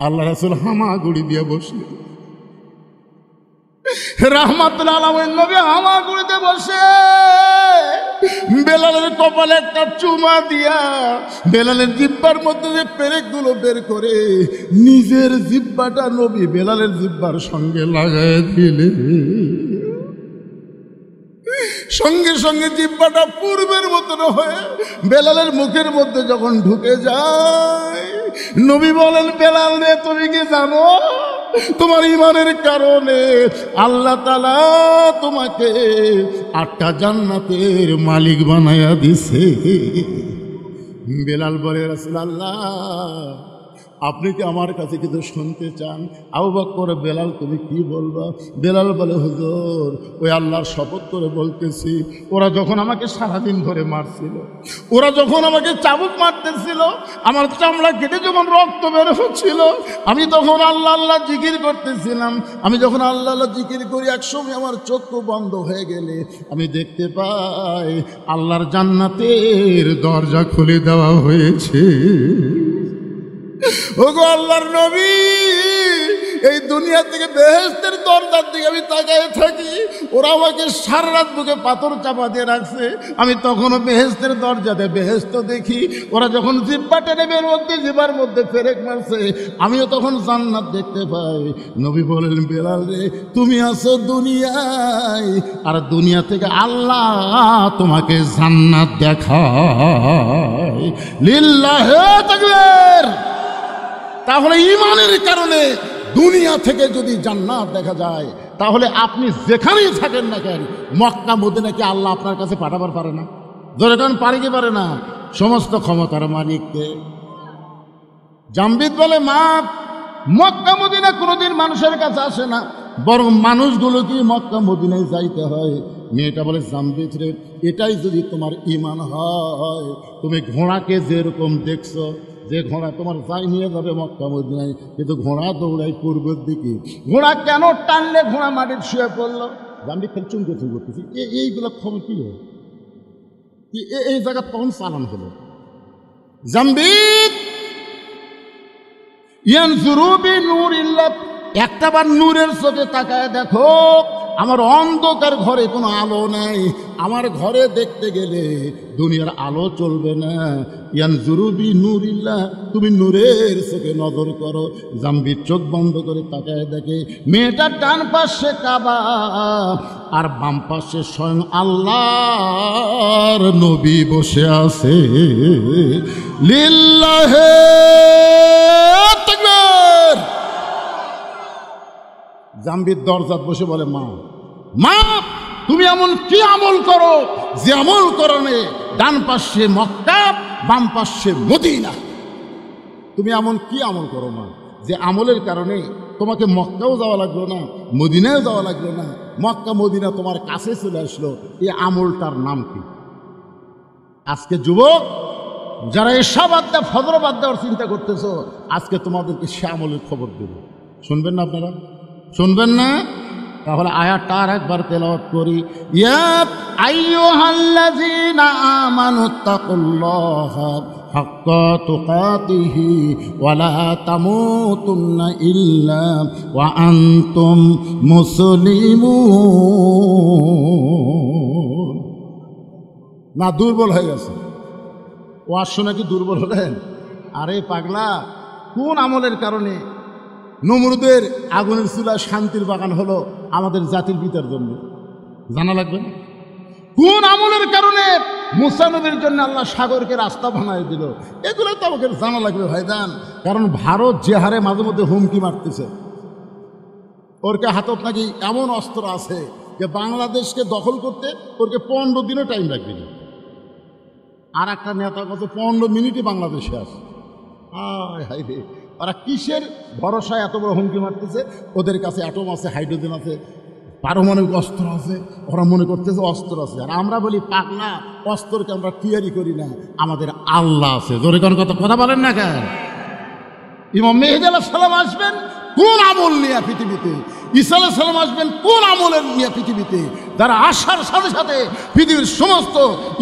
আল্লাহ রাসূল হামাগুড়ি দিয়ে বসলেন। রাহমাতুল আলামিন নবী হামাগুড়িতে বসে বেলালের কপালে একটা চুমা দিয়া বেলালের জিহ্বার মধ্যে যে পেরেকগুলো বের করে নিজের জিহ্বাটা নবী বেলালের জিহ্বার সঙ্গে লাগায় দিলেন। সঙ্গে সঙ্গে জিহ্বাটা পূর্বের মতন হয়ে বেলালের মুখের মধ্যে যখন ঢুকে যায়, নবী বলেন, বেলাল রে, তুমি কি জানো তোমার ঈমানের কারণে আল্লাহ তাআলা তোমাকে 8টা জান্নাতের মালিক বানায়া দিছে? বেলাল বলে, রাসূলুল্লাহ আপনি কি আমার কাছে কিছু শুনতে চান? আবু বকর, বেলাল তুমি কি বলবা? বেলাল বলে, হুজুর ওই আল্লাহর শপথ করে বলতেছি, ওরা যখন আমাকে সারাদিন ধরে মারছিল, ওরা যখন আমাকে চাবুক মারতেছিল, আমার চামড়া কেটে যখন রক্ত বের হচ্ছিল, আমি তখন আল্লাহ আল্লাহ জিকির করতেছিলাম। আমি যখন আল্লাহ আল্লাহ জিকির করি, একসময় আমার চক্ষু বন্ধ হয়ে গেলে আমি দেখতে পাই আল্লাহর জান্নাতের দরজা খুলে দেওয়া হয়েছে। ওগো আল্লাহর নবী, এই দুনিয়া থেকে বেহেশতের দরজার দিকে আমি তাকায় থাকি, ওরা আমাকে সারা রাত বুকে পাথর চাপা দিয়ে রাখছে, আমি তখনও বেহেশতের দরজাতে বেহেশত দেখি। ওরা যখন জিহ্বা টেনে বের মধ্যে জিহ্বার মধ্যে পেরেক মারছে, আমিও তখন জান্নাত দেখতে পাই। নবী বলেন, বেলাল রে, তুমি আছো দুনিয়ায়, আর দুনিয়া থেকে আল্লাহ তোমাকে জান্নাত দেখায়। লিল্লাহি তাকবীর। তাহলে ঈমানের কারণে দুনিয়া থেকে যদি জান্নাত দেখা যায়, তাহলে আপনি যেখানেই থাকেন না কেন, মক্কা মদিনাকে আল্লাহ আপনার কাছে পাঠাবার পারে না? ধরে কারণ পারে কি পারে না? সমস্ত ক্ষমতার মালিককে। জামবিদ বলে, মা, মক্কা মদিনা কোনোদিন মানুষের কাছে আসে না, বরং মানুষগুলোকে মক্কা মদিনায় যাইতে হয়। মেয়েটা বলে, জামবিদ রে, এটাই যদি তোমার ঈমান হয়, তুমি ঘোড়াকে যেরকম দেখছো, যে ঘোড়া তোমার যাই নিয়ে যাবে মক্কা মদিনায়, কিন্তু ঘোড়া দৌড়ায় পূর্বের দিকে। ঘোড়া কেন টানলে ঘোড়া মাটির শুয়ে পড়লো? জামবিদ খেলে চুমকে চুম করতেছি, এইগুলো খবর কি হয়? এই জায়গা তখন চালান হলো। জামবিদ ইয়ানজুরু বিনূরিল্লাহ, একটাবার নূরের চোখে তাকায় দেখো, আমার অন্ধকার ঘরে কোনো আলো নাই, আমার ঘরে দেখতে গেলে দুনিয়ার আলো চলবে না। ইয়ানজুরু বিনূরিল্লাহ, তুমি নূরের চোখে নজর করো। জামবিদ চোখ বন্ধ করে তাকায় দেখে, মেয়েটার ডান পাশে কাবা আর বাম পাশে স্বয়ং আল্লাহর নবী বসে আছে। লিল্লাহি তাকবীর। জামবিদ দরজাত বসে বলে, মা, মা, তুমি এমন কি আমল করো যে আমল করণে ডান পাশে মক্কা, বাম পাশে মদিনা, তুমি এমন কি আমল করো না যে আমলের কারণে তোমাকে মক্কাও যাওয়া লাগলো না, মদিনাও যাওয়া লাগলো না, মক্কা মদিনা তোমার কাছে চলে আসলো। এই আমলটার নাম কি? আজকে যুবক যারা এসব বাদ দেওয়া ফজর বাদ দেওয়ার চিন্তা করতেছো, আজকে তোমাদেরকে সে আমলের খবর দেব। শুনবেন না আপনারা? শুনবেন না? তাহলে আয়াতটা আর একবার তেলাওয়াত করি। ইয়া আইয়ুহাল্লাযীনা আমানুত্তাকুল্লাহা হাক্কা তুকাতিহি ওয়া লা তামুতুন্না ইল্লা ওয়া আনতুম মুসলিমুন। না দুর্বল হয়ে গেছে? ওয়াজ শুনে কি দুর্বল হলেন? আরে পাগলা, কোন আমলের কারণে নমরুদের আগুনের চুলায় শান্তির বাগান হলো আমাদের জাতির পিতার জন্য? জানা লাগবে না? কোন আমলের কারণে মুসা নবীর জন্য আল্লাহ সাগরকে রাস্তা বানায় দিল? এগুলো তো আমাকে জানা লাগবে ভাইজান। কারণ ভারত যে হারে মাঝে মধ্যে হুমকি মারতেছে, ওরকে হাতত নাকি এমন অস্ত্র আছে যে বাংলাদেশকে দখল করতে ওরকে 15 দিনও টাইম লাগবে না। আর একটা নেতা কত 15 মিনিটই বাংলাদেশে আসে। হায় হায় রে, ওরা কিসের ভরসায় এত বড় হুমকি মারতেছে? ওদের কাছে অ্যাটম আছে, হাইড্রোজেন আছে, পারমাণবিক অস্ত্র আছে, ওরা মনে করতেছে অস্ত্র আছে। আর আমরা বলি পাগলা, অস্ত্রকে আমরা তৈরি করি না, আমাদের আল্লাহ আছে। জোরে কোন কথা বলেন না কেন? ইমাম মেহেদী আলাইহিস সালাম আসবেন কোন আমল নিয়ে পৃথিবীতে? ঈসা আলাইহিস সালাম আসবেন কোন আমলের নিয়ে পৃথিবীতে? যারা আসার সাথে সাথে পৃথিবীর সমস্ত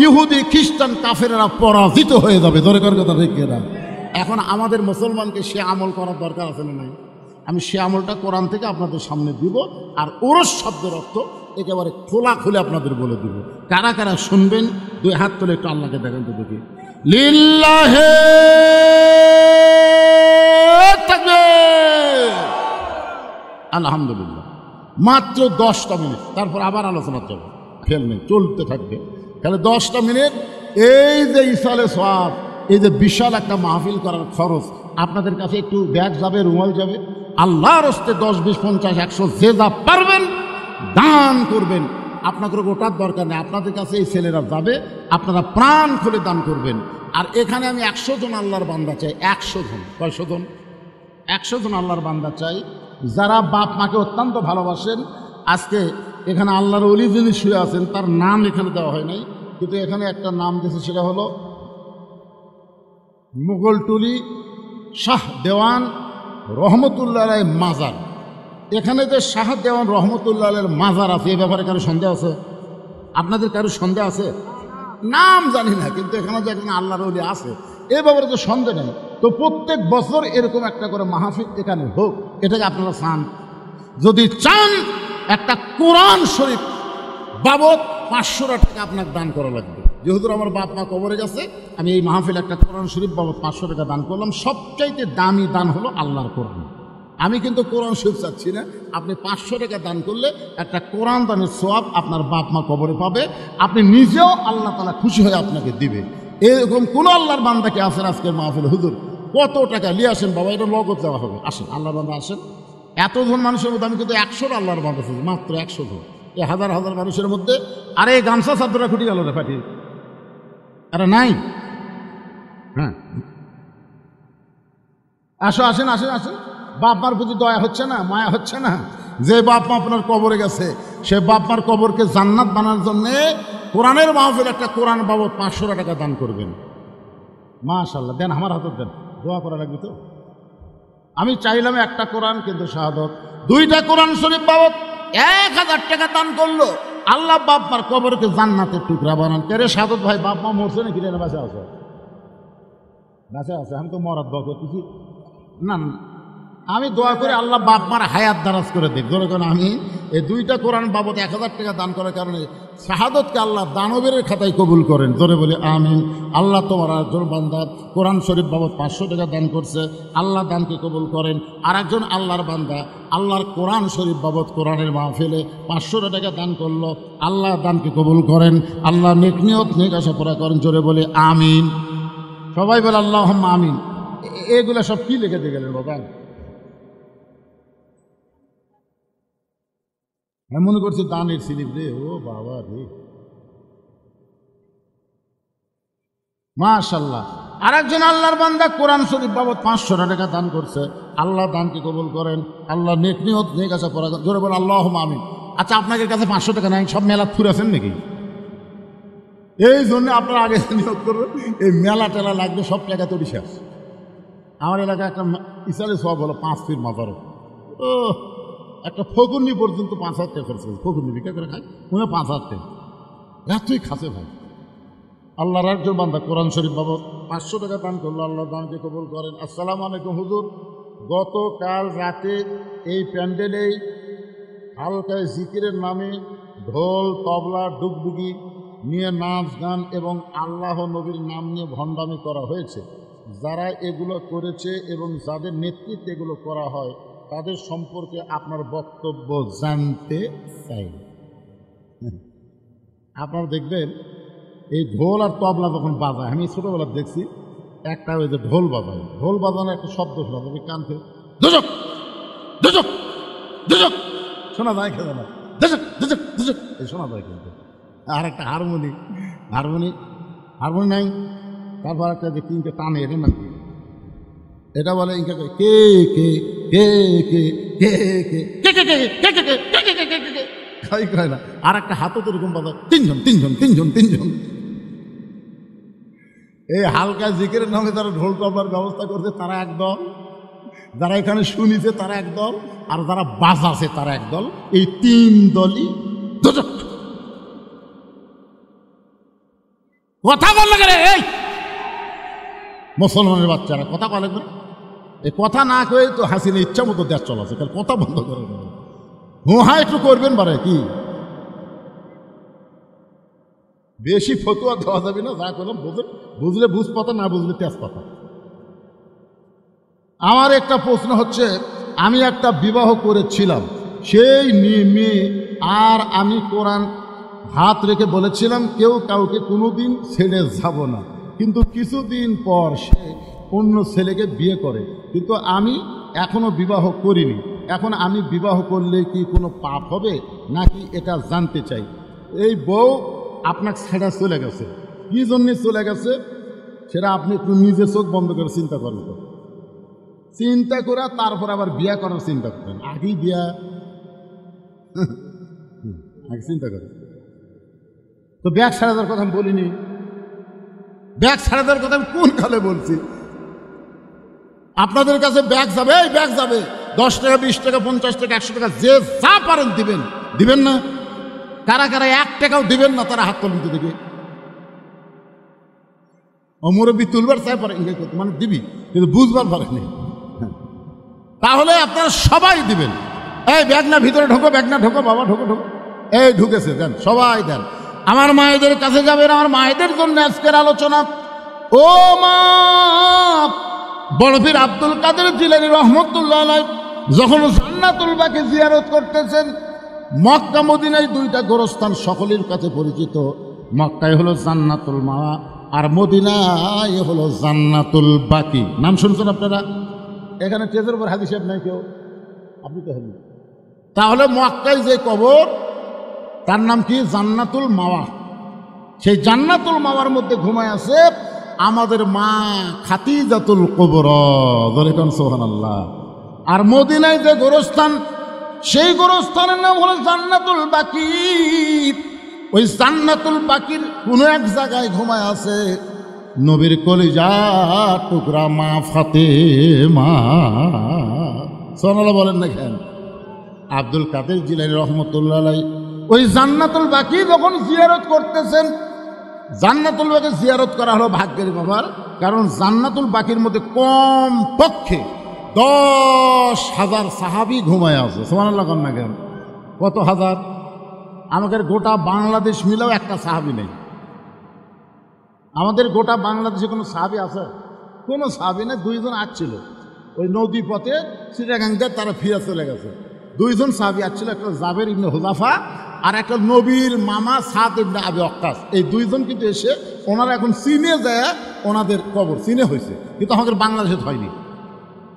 ইহুদি খ্রিস্টান কাফেরেরা পরাজিত হয়ে যাবে। জোরে কোন কথা ঠিক না? এখন আমাদের মুসলমানকে সে আমল করার দরকার আছে না নাই? আমি সে আমলটা কোরআন থেকে আপনাদের সামনে দিব, আর ওরস শব্দের অর্থ একেবারে খোলা খুলে আপনাদের বলে দিব। কারা কারা শুনবেন? দুই হাত তুলে একটু আল্লাহকে দেখেন তো দেখি। লিল্লাহে তাকবীর, আলহামদুলিল্লাহ। মাত্র 10টা মিনিট, তারপর আবার আলোচনা চলবে, ফেল নেই, চলতে থাকবে। তাহলে 10টা মিনিট এই যে ইসালে সওয়াব, এই যে বিশাল একটা মাহফিল করার খরচ, আপনাদের কাছে একটু ব্যাগ যাবে, রুমাল যাবে। আল্লাহর হস্তে 10, 20, 50, 100 যে যা পারবেন দান করবেন। আপনাদের ওটার দরকার নেই, আপনাদের কাছে এই ছেলেরা যাবে, আপনারা প্রাণ খুলে দান করবেন। আর এখানে আমি 100 জন আল্লাহর বান্দা চাই। 100 জন, কয়শো জন? 100 জন আল্লাহর বান্দা চাই, যারা বাপ মাকে অত্যন্ত ভালোবাসেন। আজকে এখানে আল্লাহর ওলি যিনি শুয়ে আছেন, তার নাম এখানে দেওয়া হয় নাই, কিন্তু এখানে একটা নাম দিয়েছে, সেটা হলো মুগলটুলি শাহ দেওয়ান রহমতুল্লাহ আলাইহি মাজার। এখানে যে শাহ দেওয়ান রহমতুল্লাহ আলাইহির মাজার আছে, এ ব্যাপারে কারো সন্দেহ আছে? আপনাদের কারো সন্দেহ আছে? নাম জানি না, কিন্তু এখানে যে একজন আল্লাহর ওলি আছে এ ব্যাপারে তো সন্দেহ নেই। তো প্রত্যেক বছর এরকম একটা করে মাহফিল এখানে হোক, এটাকে আপনারা চান? যদি চান, একটা কোরআন শরীফ বাবদ 500 টাকা আপনাকে দান করা লাগবে। যেহেতু আমার বাপ মা কবরে গেছে, আমি এই মাহফিল একটা কোরআন শরীফ বাবদ 500 টাকা দান করলাম। সবচাইতে দামি দান হলো আল্লাহর কোরআন। আমি কিন্তু কোরআন শরীফ চাচ্ছি না, আপনি 500 টাকা দান করলে একটা কোরআন দানের সওয়াব আপনার বাপ মা কবরে পাবে, আপনি নিজেও আল্লাহ তাআলা খুশি হয়ে আপনাকে দিবে। এরকম কোন আল্লাহর বান্দাকে আসেন আজকের মাহফিল? হুজুর কত টাকা নিয়ে আসেন বাবা, এটা নগদ দেওয়া হবে। আসেন আল্লাহর বান্দা আসেন। এতজন মানুষের মধ্যে আমি কিন্তু 100 আল্লাহর বান্দা আছি, মাত্র 100 জন। এই হাজার হাজার মানুষের মধ্যে আরে গামছা চাদরা খুঁটি গেল রে পাঠিয়ে, আরে নাই। হ্যাঁ আসো, আসেন আসেন আসেন। বাপ মার প্রতি দয়া হচ্ছে না, মায়া হচ্ছে না? যে বাপ মা আপনার কবরে গেছে, সে বাপ মার কবরকে জান্নাত বানানোর জন্যে কোরআনের মাহফিল একটা কোরআন বাবদ 500 টাকা দান করবেন। মাশাআল্লাহ, দেন, আমার হাতত দেন, দোয়া করা লাগবে তো। আমি চাইলাম একটা কোরআন, কিন্তু শাহাদত 2টা কোরআন শরীফ বাবদ 1000 টাকা দান করলো। আল্লাহ বাপ মার কবরকে জান্নাতের টুকরা বানান। কে রে শাহাদত ভাই, বাপ মা মরছে নাকি? রে বাঁচা আছে, বাঁচা আছে। আমি তো মরার দোয়া করতেছি না, আমি দোয়া করে আল্লাহ বাপ মার হায়াত দারাজ করে দিই। ধরে কেন আমি এই 2টা কোরআন বাবদ 1000 টাকা দান করার কারণে শাহাদতকে আল্লাহ দানবের খাতায় কবুল করেন। ধরে বলি আমিন। আল্লাহ তোমার একজন বান্দা কোরআন শরীফ বাবদ 500 টাকা দান করছে, আল্লাহ দানকে কবুল করেন। আর একজন আল্লাহর বান্দা আল্লাহর কোরআন শরীফ বাবদ কোরআনের মাহফিলে 500 টাকা দান করলো, আল্লাহ দানকে কবুল করেন, আল্লাহ নেক নিয়ত নেক আশা পুরা করেন। জোরে বলে আমিন। সবাই বলে আল্লাহুম্মা আমিন। এগুলো সব কি লিখে দিয়ে গেলেন বাবা? আমি মনে করছি দানের স্লিপ রে। ও বাবা রে, মাশাআল্লাহ। আর একজন আল্লাহর বান্দা কোরআন শরীফ বাবদ 500 টাকা দান করছে। আল্লাহ দানকে কবুল করেন, আল্লাহ নেক নিয়ত নেক আশা পড়া জোরে বলেন আল্লাহুম্মা আমিন। আচ্ছা, আপনাদের কাছে 500 টাকা নাই, সব মেলা ফুরাছেন নাকি? এই জন্য আপনারা আগে নিয়োগ করবেন, এই মেলা টেলা লাগবে, সব টাকা তো শেষ। আমার এলাকায় একটা ইসালে সব হলো 5 ফিট মাথার, ও একটা ফকুন্নি পর্যন্ত 5,000 টাকা খরচ করছে। ফকুন্নি বিক্রি করে খায়, মনে 5,000 টাকা, এতই খাসে ভাই। আল্লাহর একজন বান্দা কোরআন শরীফ বাবদ 500 টাকা দান করলো, আল্লাহ দানকে কবুল করেন। আসসালামু আলাইকুম হুজুর, গতকাল রাতে এই প্যান্ডেলেই হালকায় জিকিরের নামে ঢোল তবলা ডুগডুগি নিয়ে নাচ গান এবং আল্লাহ নবীর নাম নিয়ে ভণ্ডামি করা হয়েছে। যারা এগুলো করেছে এবং যাদের নেতৃত্বে এগুলো করা হয় তাদের সম্পর্কে আপনার বক্তব্য জানতে চাই। আপনারা দেখবেন এই ঢোল আর তবলা যখন বাজায়, আমি ছোটোবেলা দেখছি একটা ওই যে ঢোল বাজায়, ঢোল বাজানোর একটা শব্দ শোনা যাবে কানতে, দুজক দুজক দুজক শোনা যায়, খেতে না দুজক দুজক দুজক এই শোনা যায় কিন্তু। আর একটা হারমোনি হারমোনি হারমোনি নাই, তারপর একটা যে কিনকে টানে, এটা না এটা বলে ইনকে কে কে কে কে কে কে কে কে কে কে কে কে কে কে কে খাই খায় না। আর একটা হাতও তো এরকম বাজায়, তিনজন তিনজন তিনজন তিনজন। এই হালকা জিকিরের নামে যারা ঢোল তবলার ব্যবস্থা করছে তারা একদল, যারা এখানে শুনিছে তারা একদল, আর যারা বাজাছে তারা একদল। এই 3 দলই দুজক। কথা বল লাগে রে, এই মুসলমানের বাচ্চারা কথা বলে, এই কথা না কয়ে তো হাসিনা ইচ্ছা মতো দেশ চলাছে, কাল কথা বন্ধ করে দেবে। হুহা একটু করবেন বারে, কি বেশি ফতুয়া দেওয়া যাবে না, যা করলাম বুঝলে বুঝ পাতা, না বুঝলে তেজ পাতা। আমার একটা প্রশ্ন হচ্ছে, আমি একটা বিবাহ করেছিলাম, সেই মেয়ে আর আমি কোরআন হাত রেখে বলেছিলাম কেউ কাউকে কোনোদিন ছেড়ে যাব না, কিন্তু কিছুদিন পর সে অন্য ছেলেকে বিয়ে করে, কিন্তু আমি এখনো বিবাহ করিনি। এখন আমি বিবাহ করলে কি কোনো পাপ হবে নাকি, এটা জানতে চাই। এই বউ আপনাকে ছেড়ে চলে গেছে, কি জন্যে চলে গেছে সেটা আপনি একটু নিজে চোখ বন্ধ করে চিন্তা করেন তো। চিন্তা করে তারপর আবার বিয়া করার চিন্তা করেন, আগেই বিয়া আগে চিন্তা করেন তো। ব্যাগ ছাড়া দেওয়ার কথা আমি বলিনি, ব্যাগ ছাড়া দেওয়ার কথা আমি কোন কালে বলছি? আপনাদের কাছে ব্যাগ যাবে, এই ব্যাগ যাবে, 10 টাকা 20 টাকা 50 টাকা 100 টাকা যে যা পারেন দিবেন, দিবেন না? কারা কারা 1 টাকাও দিবেন না তারা হাত তুলুন তো দেখি। মুরব্বী তুলবার চাই পারে, মানে দিবি কিন্তু বুঝবার পারেনি, তাহলে আপনারা সবাই দিবেন। এই ব্যাগ না ভিতরে ঢোকো, ব্যাগ না ঢোকো, বাবা ঢোকো ঢোকো, এই ঢুকেছে, দেন সবাই দেন। আমার মায়েদের কাছে যাবেন, আমার মায়েদের জন্য আজকের আলোচনা। ও মা, বড় পীর আব্দুল কাদের জিলানী রহমতুল্লাহ আলাইহি যখন জান্নাতুল বাকি জিয়ারত করতেছেন, মক্কা মদিনায় 2টা গোরস্থান সকলের কাছে পরিচিত। মক্কায় হলো জান্নাতুল মাওয়া আর মদিনায় হলো জান্নাতুল বাকি। নাম শুনছেন আপনারা? এখানে টেজের উপর হাদিস সাহেব নাই কেউ, আপনি তো হাদিস। তাহলে মক্কায় যে কবর তার নাম কি? জান্নাতুল মাওয়া। সেই জান্নাতুল মাওয়ার মধ্যে ঘুমায় আছে আমাদের মা খাদিজাতুল কুবরা, বলে কোন সুবহানাল্লাহ। আর মদিনায় যে গোরস্থান, সেই গোরস্থানের নাম হলো জান্নাতুল বাকি। ওই জান্নাতুল বাকির কোন এক জায়গায় ঘুমায় আছে নবীর কলিজা টুকরা মা ফাতেমা। সুবহানাল্লাহ বলেন না কেন? আব্দুল কাদের জিলানী রহমতুল্লাহ আলাইহি ওই জান্নাতুল বাকি যখন জিয়ারত করতেছেন, জান্নাতুল বাকি জিয়ারত করা হলো ভাগ্যের ব্যাপার, কারণ জান্নাতুল বাকির মধ্যে কম পক্ষে 10,000 সাহাবী ঘুমায় আছে। সুবহানাল্লাহ কন না কেন? কত হাজার? আমাদের গোটা বাংলাদেশ মিলেও একটা সাহাবী নেই। আমাদের গোটা বাংলাদেশে কোনো সাহাবী আছে? কোনো সাহাবী নেই। 2 জন আসছিল ওই নদী পথে চিটাগাং দিয়ে, তারা ফিরে চলে গেছে। 2 জন সাহাবী আসছিল, একটা জাবের ইবনে হুযাফা আর একটা নবীর মামা সাদ ইবনে আবি ওয়াক্কাস। এই 2 জন কিন্তু এসে ওনারা এখন চীনে যায়, ওনাদের কবর চীনে হয়েছে, কিন্তু আমাদের বাংলাদেশে হয়নি।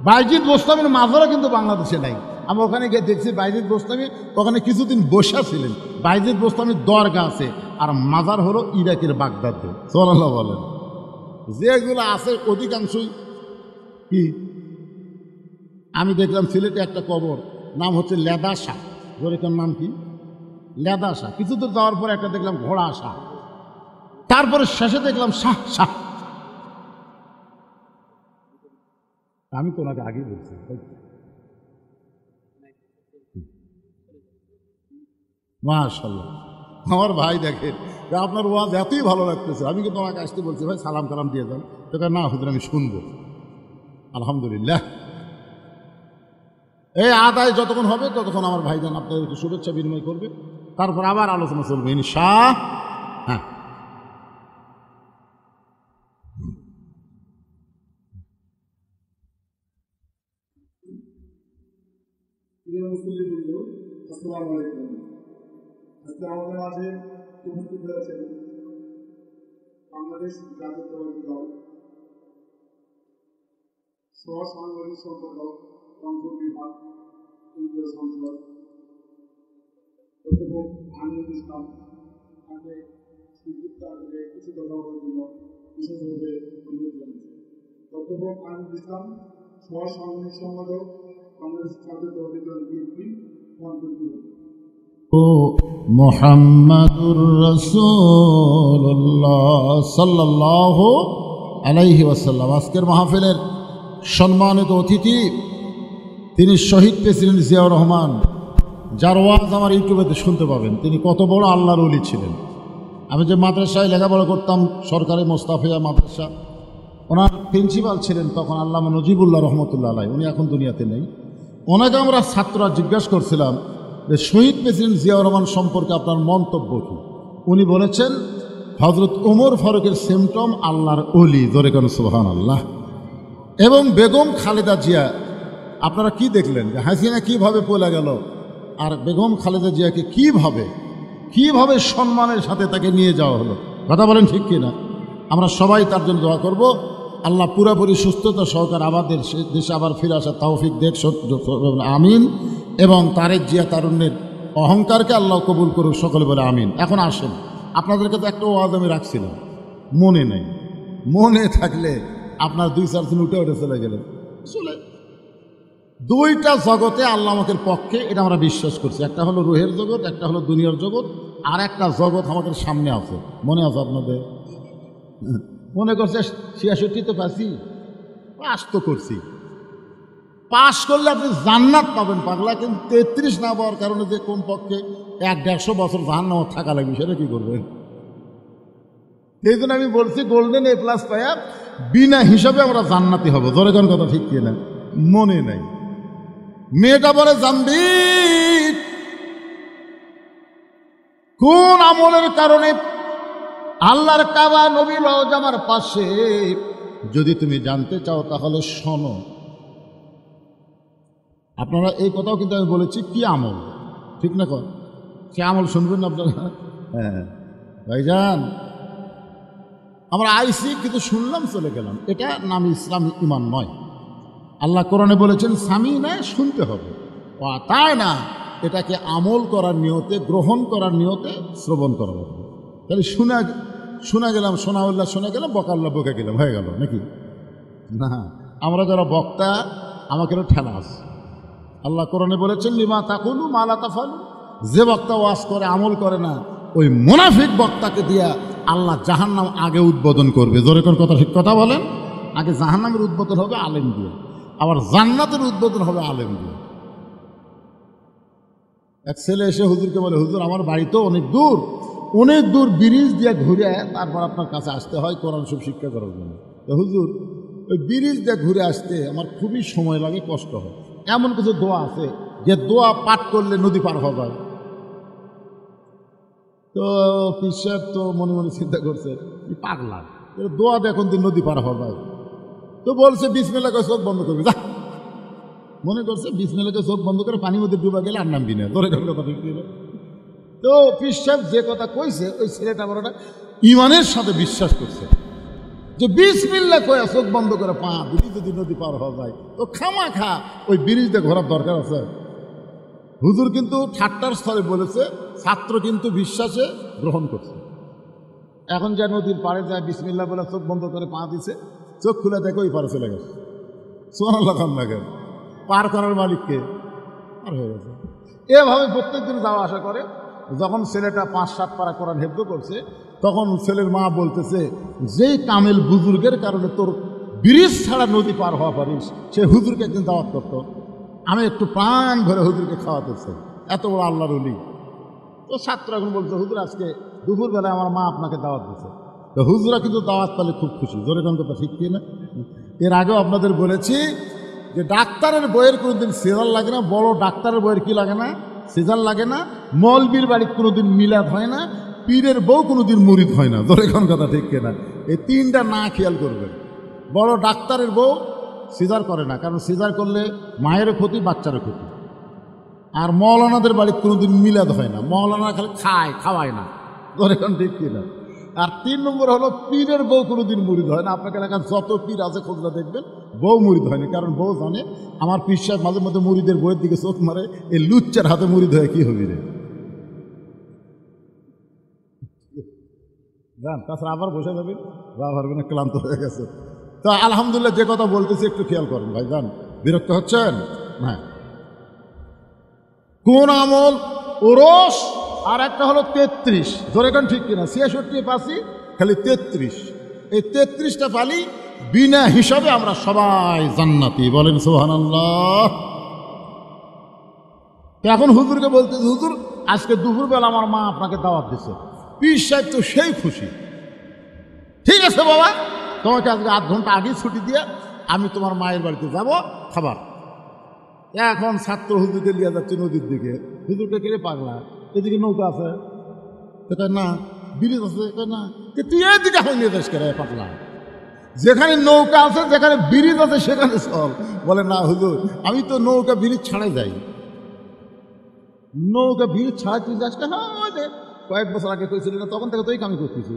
বাইজিদ বোস্তামির মাজারও কিন্তু বাংলাদেশে নাই। আমরা ওখানে গিয়ে দেখছি বাইজিদ বোস্তামি ওখানে কিছুদিন বসা ছিলেন। বাইজিদ বোস্তামির দরগা আছে, আর মাজার হলো ইরাকের বাগদাদে। সুবহানাল্লাহ বলেন। যেগুলো আছে অধিকাংশই কি, আমি দেখলাম সিলেটে একটা কবর, নাম হচ্ছে লেদা শাহ, ওরকম নাম কি লেদা শাহ। কিছু দূর যাওয়ার পরে একটা দেখলাম ঘোড়া শাহ, তারপরে শেষে দেখলাম শাহ শাহ। আমি তো ওনাকে আগেই বলছি। মাশাআল্লাহ, আমার ভাই দেখেন যে আপনার ওয়াজ এতই ভালো লাগতেছে, আমি কিন্তু আমাকে আসতে বলছি ভাই সালাম কালাম দিয়ে যান, তো না হুজুর আমি শুনবো। আলহামদুলিল্লাহ, এই আদায় যতক্ষণ হবে ততক্ষণ আমার ভাইজান আপনাদেরকে শুভেচ্ছা বিনিময় করবে, তারপর আবার আলোচনা চলবে ইনশাআল্লাহ। হ্যাঁ, আসসালামু আলাইকুম। আজকে আমাদের মাঝে উপস্থিত হয়েছে বাংলাদেশ জাতীয়তাবাদী দল সহসাংগঠনিক সম্পাদক রংপুর বিভাগ কেন্দ্রীয় সংসদ অধ্যাপক আমিনুল ইসলাম, তাকে সংযুক্ত আকারে কিছু কথা বলার জন্য বিশেষভাবে অনুরোধ জানাচ্ছি। অধ্যাপক আমিনুল ইসলাম, সহসাংগঠনিক সম্পাদক বাংলাদেশ জাতীয়তাবাদী দল বিএনপি, রংপুর বিভাগ। মুহাম্মাদুর রাসূলুল্লাহ সাল্লাল্লাহু আলাইহি ওয়াসাল্লাম। আজকের মাহফিলের সম্মানিত অতিথি তিনি শহীদ প্রেসিডেন্ট জিয়াউর রহমান, যার ওয়াজ আমার ইউটিউবেতে শুনতে পাবেন। তিনি কত বড় আল্লাহর ওলি ছিলেন। আমি যে মাদ্রাসায় লেখাপড়া করতাম, সরকারি মোস্তাফিয়া মাদ্রাসা, ওনার প্রিন্সিপাল ছিলেন তখন আল্লামা নজিবুল্লাহ রহমতুল্লাহ আলাই, উনি এখন দুনিয়াতে নেই। ওনাকে আমরা ছাত্ররা জিজ্ঞাসা করছিলাম যে শহীদ প্রেসিডেন্ট জিয়াউর রহমান সম্পর্কে আপনার মন্তব্য কী? উনি বলেছেন হজরত ওমর ফারুকের সিমটম আল্লাহর ওলি, জোরে কোন সুবহানাল্লাহ। এবং বেগম খালেদা জিয়া, আপনারা কি দেখলেন যে হাসিনা কিভাবে পলে গেল, আর বেগম খালেদা জিয়াকে কিভাবে সম্মানের সাথে তাকে নিয়ে যাওয়া হলো। কথা বলেন ঠিক কি না? আমরা সবাই তার জন্য দোয়া করব, আল্লাহ পুরোপুরি সুস্থতা সহকার আমাদের দেশে আবার ফিরে আসার তৌফিক দেখ, আমিন। এবং তারেক জিয়া তারুণ্যের অহংকারকে আল্লাহ কবুল করুক, সকলে বলে আমিন। এখন আসেন, আপনাদেরকে তো একটা ওয়াজ আমি রাখছিলাম, মনে নেই, মনে থাকলে আপনার 2-4 দিন উঠে চলে গেলেন। চলে দুইটা জগতে আল্লাহ আমাদের পক্ষে, এটা আমরা বিশ্বাস করছি। একটা হলো রুহের জগৎ, একটা হলো দুনিয়ার জগৎ, আর একটা জগৎ আমাদের সামনে আছে। মনে আছে আপনাদের? মনে করছে 66 পাচ্ছি, পাস তো করছি। পাস করলে আপনি জান্নাত পাবেন পাগলা, কিন্তু 33 না পাওয়ার কারণে যে কমপক্ষে 100-150 বছর জাহান্নামে থাকা লাগবে, সেটা কি করবেন? এই জন্য আমি বলছি গোল্ডেন A+ পাইয়া বিনা হিসাবে আমরা জান্নাতি হব। জোরে কোন কথা ঠিক কিনা? মনে নাই। মেয়েটা বলে জানবি কোন আমলের কারণে আল্লাহর কাবা নবী রওজার পাশে, যদি তুমি জানতে চাও তাহলে শোনো। আপনারা এই কথাও কিন্তু আমি বলেছি, কি আমল, ঠিক না? কর সে আমল শুনবেন না আপনারা? হ্যাঁ ভাইজান, আমরা আইসি কিন্তু শুনলাম চলে গেলাম, এটা নাম ইসলাম, ইমান নয়। আল্লাহ কোরআনে বলেছেন স্বামী নয়, শুনতে হবে। তাই না, এটাকে আমল করার নিয়তে, গ্রহণ করার নিয়তে শ্রবণ করা হবে। তাহলে শোনা গেলাম, শোনা গেলাম, বকাল্লা বকে গেলাম, হয়ে গেল নাকি? না, আমরা যারা বক্তা আমাকে ঠেলা আছে। আল্লাহ কোরআনে বলেছেন লিমা তাকুলু মা লা তাফআলু, যে বক্তা ওয়াজ করে আমল করে না, ওই মুনাফিক বক্তাকে দিয়া আল্লাহ জাহান্নাম আগে উদ্বোধন করবে। জোরে কোন কথা, ঠিক কথা বলেন। আগে জাহান্নামের উদ্বোধন হবে আলেম দিয়ে, আবার জান্নাতের উদ্বোধন হবে আলেম দিয়ে। এক ছেলে এসে হুজুরকে বলে, হুজুর আমার বাড়ি তো অনেক দূর ব্রিজ দিয়ে ঘুরে তারপর আপনার কাছে আসতে হয় কোরআন সব শিক্ষা করার জন্য। তো হুজুর ওই ব্রিজ দিয়ে ঘুরে আসতে আমার খুবই সময় লাগে, কষ্ট হয়। এমন কিছু দোয়া আছে যে দোয়া পাঠ করলে নদী পার হওয়া যায়? তো পীর সাহেব তো মনে মনে চিন্তা করছে, পাগলা, দোয়া দেখুন দিন নদী পার হওয়া যায়। তো বলছে বিসমিল্লাহ করে চোখ বন্ধ করবে, যা। মনে করছে বিসমিল্লাহ করে চোখ বন্ধ করে পানির মধ্যে ডুবা গেলে আর নামবি না। ধরে কথা ঠিক ছিল। তো পীর সাহেব যে কথা কইছে, ওই ছেলেটা বড়টা ইমানের সাথে বিশ্বাস করছে যে বিসমিল্লাহ কয়ে চোখ বন্ধ করে পা দিলি যদি নদী পার হওয়া যায়, তো খামাখা ওই ব্রিজে ঘোরার দরকার আছে? হুজুর কিন্তু ঠাট্টার স্থলে বলেছে, ছাত্র কিন্তু বিশ্বাসে গ্রহণ করছে। এখন যা নদীর পাড়ে যায় বিসমিল্লাহ বলে চোখ বন্ধ করে পা দিছে, চোখ খুলে দেখে ওই পারে চলে গেছে। সুবহানাল্লাহ খান লাগে পার করার মালিককে পার হয়ে গেছে। এভাবে প্রত্যেকদিন যাওয়া আসা করে। যখন ছেলেটা 5-7 পারা কোরআন হেফজ করছে, তখন ছেলের মা বলতেছে, যেই কামেল বুজুর্গের কারণে তোর ব্রিজ ছাড়া নদী পার হওয়া পারিস, সে হুজুরকে একদিন দাওয়াত করতো। আমি একটু প্রাণ ভরে হুজুরকে খাওয়াতেছে, এত বড় আল্লাহর ওলি। তো ছাত্র এখন বলছে, হুজুর আজকে দুপুরবেলায় আমার মা আপনাকে দাওয়াত দিচ্ছে। তো হুজুরা কিন্তু দাওয়াত পেলে খুব খুশি, জোরে কোন কথা ঠিক কি না? এর আগেও আপনাদের বলেছি যে ডাক্তারের বইয়ের কোনোদিন সিজার লাগে না, বড় ডাক্তারের বইয়ের কি লাগে না, সিজার লাগে না। মৌলবীর বাড়ির কোনোদিন মিলাদ হয় না, পীরের বউ কোনোদিন মুরিদ হয় না, জোরে কোন কথা ঠিক কিনা? এই তিনটা না খেয়াল করবেন। বড় ডাক্তারের বউ সিজার করে না, কারণ সিজার করলে মায়েরও ক্ষতি, বাচ্চারও ক্ষতি। আর মৌলানাদের বাড়ির কোনোদিন মিলাদ হয় না, মৌলানা খালি খাওয়ায় না, জোরে কোন ঠিক কিনা? আর 3 নম্বর হলো পীরের বউ কোনোদিন মুরিদ হয় না। আপনাকে এলাকার যত পীর আছে খোঁজরা দেখবেন, বউ মুরিদ হয়নি, কারণ বউ জানে আমার পীর সাহেব মাঝে মধ্যে মুরিদের বইয়ের দিকে চোখ মারে, এই লুচ্চার হাতে মুরিদ হয়ে কি হবি রে জান। তাছাড়া আবার বসে যাবেন, যা পারবেন, ক্লান্ত হয়ে গেছে। তো আলহামদুলিল্লাহ, যে কথা বলতেছি একটু খেয়াল করেন ভাই জান, বিরক্ত হচ্ছেন না? কোন আমল ওরস, আর একটা হলো 33, ধরে কেন ঠিক কিনা? 66 পাসি, খালি 33। এই 33টা পালি বিনা হিসাবে আমরা সবাই জান্নাতি, বলেন সুবহানাল্লাহ। এখন হুজুরকে বলতেছে, হুজুর আজকে দুপুরবেলা আমার মা আপনাকে দাওয়াত দিচ্ছে। পীর সাহেব তো সেই খুশি, ঠিক আছে বাবা, তোমাকে আজকে 8 ঘন্টা আগে ছুটি দিয়ে আমি তোমার মায়ের বাড়িতে যাব খাবার। এখন ছাত্র হুজুরকে নিয়ে যাচ্ছে নদীর দিকে। হুজুরকে কেড়ে পাগলা, এদিকে নৌকা আছে, এটা না ব্রিজ আছে, এটা না, তুই এদিকে এখন নিয়ে যাস কেড়ে পাগলা, যেখানে নৌকা আছে, যেখানে ব্রিজ আছে সেখানে চল। বলে না হুজুর, আমি তো নৌকা ব্রিজ ছাড়াই যাই। নৌকা ব্রিজ ছাড়াই তুই যাস কেন? কয়েক বছর আগে কইছিল না, তখন থেকে তুই কামি করতেছি।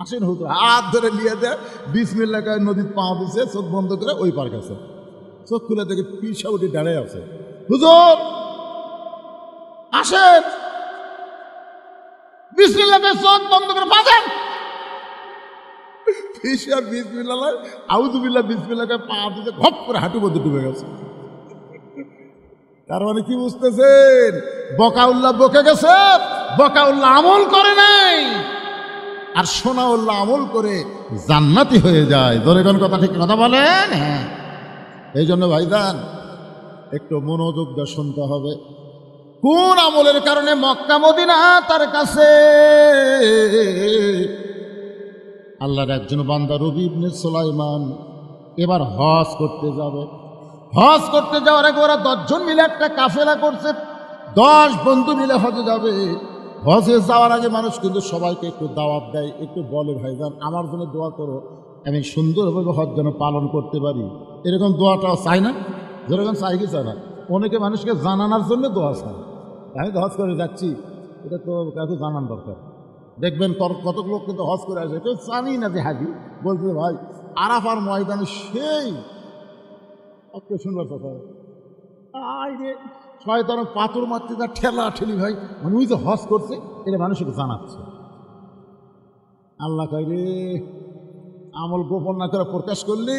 আসেন হুজুর, হাত ধরে নিয়ে দেয়, বিসমিল্লাহ নদীর পা দিছে, চোখ বন্ধ করে ওই পার গেছে। চোখ খুলে দেখে পিসা উঠে দাঁড়ায় আছে। হুজুর আসেন, বিসমিল্লাহ চোখ বন্ধ করে বাঁধেন। পিসা বিসমিল্লাহ আউযুবিল্লাহ বিসমিল্লাহ পা দিতে ঘপ করে হাঁটু মধ্যে ডুবে গেছে। তার মানে কি বুঝতেছেন? বকাউল্লাহ বকে গেছে, বকাউল্লাহ আমল করে নাই, আর সোনাউল্লাহ আমল করে জান্নাতি হয়ে যায়। জোরে কোন কথা ঠিক কথা বলেন? হ্যাঁ, এই জন্য ভাইজান একটু মনোযোগ দিয়ে শুনতে হবে। কোন আমলের কারণে মক্কা মদিনা তার কাছে? আল্লাহর একজন বান্দা রবি ইবনে সুলাইমান এবার হজ করতে যাবে। হজ করতে যাওয়ার আগে ওরা 10 জন মিলে একটা কাফেলা করছে, 10 বন্ধু মিলে হজে যাবে। হজে যাওয়ার আগে মানুষ কিন্তু সবাইকে একটু দাওয়াত দেয়, একটু বলে ভাইজান আমার জন্য দোয়া করো, আমি সুন্দরভাবে হজ যেন পালন করতে পারি। এরকম দোয়াটাও চাই না? যেরকম চাই কি চায় না? অনেকে মানুষকে জানানোর জন্য দোয়া চায়, আমি তো হজ করে যাচ্ছি, এটা তো কাউকে জানান দরকার। দেখবেন কতক লোক কিন্তু হজ করে আসে, কেউ জানি না যে হাজি, বলতে ভাই আরাফার ময়দানে সেই শুনবার কথা, শয়তান পাথর মারতে তার ঠেলা ঠেলি ভাই, মানে ওই যে হজ করছে এটা মানুষকে জানাচ্ছে। আল্লাহ কয় রে, আমল গোপন না করে প্রকাশ করলি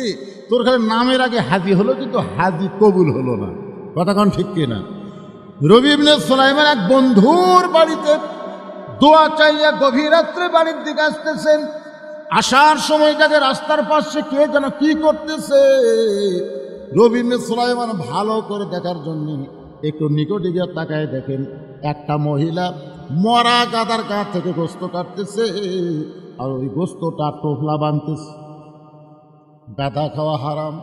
তোর খালি নামের আগে হাজি হলো, কিন্তু হাজি কবুল হলো না। কথা কোন ঠিক কিনা? রবি ইবনে সুলাইমান এক বন্ধুর বাড়িতে দোয়া চাইয়া গভীর রাত্রে বাড়ির দিকে আসতেছেন। আসার সময় তাকে রাস্তার পাশে কে যেন কি করতেছে, রবি ইবনে সুলাইমান ভালো করে দেখার জন্য একটু নিকটে গিয়ে তাকায় দেখেন একটা মহিলা মরা গাদার গা থেকে গোস্ত কাটতেছে, আর ওই গোস্তটা টোপলা বানতেছে। গাধা খাওয়া হারাম,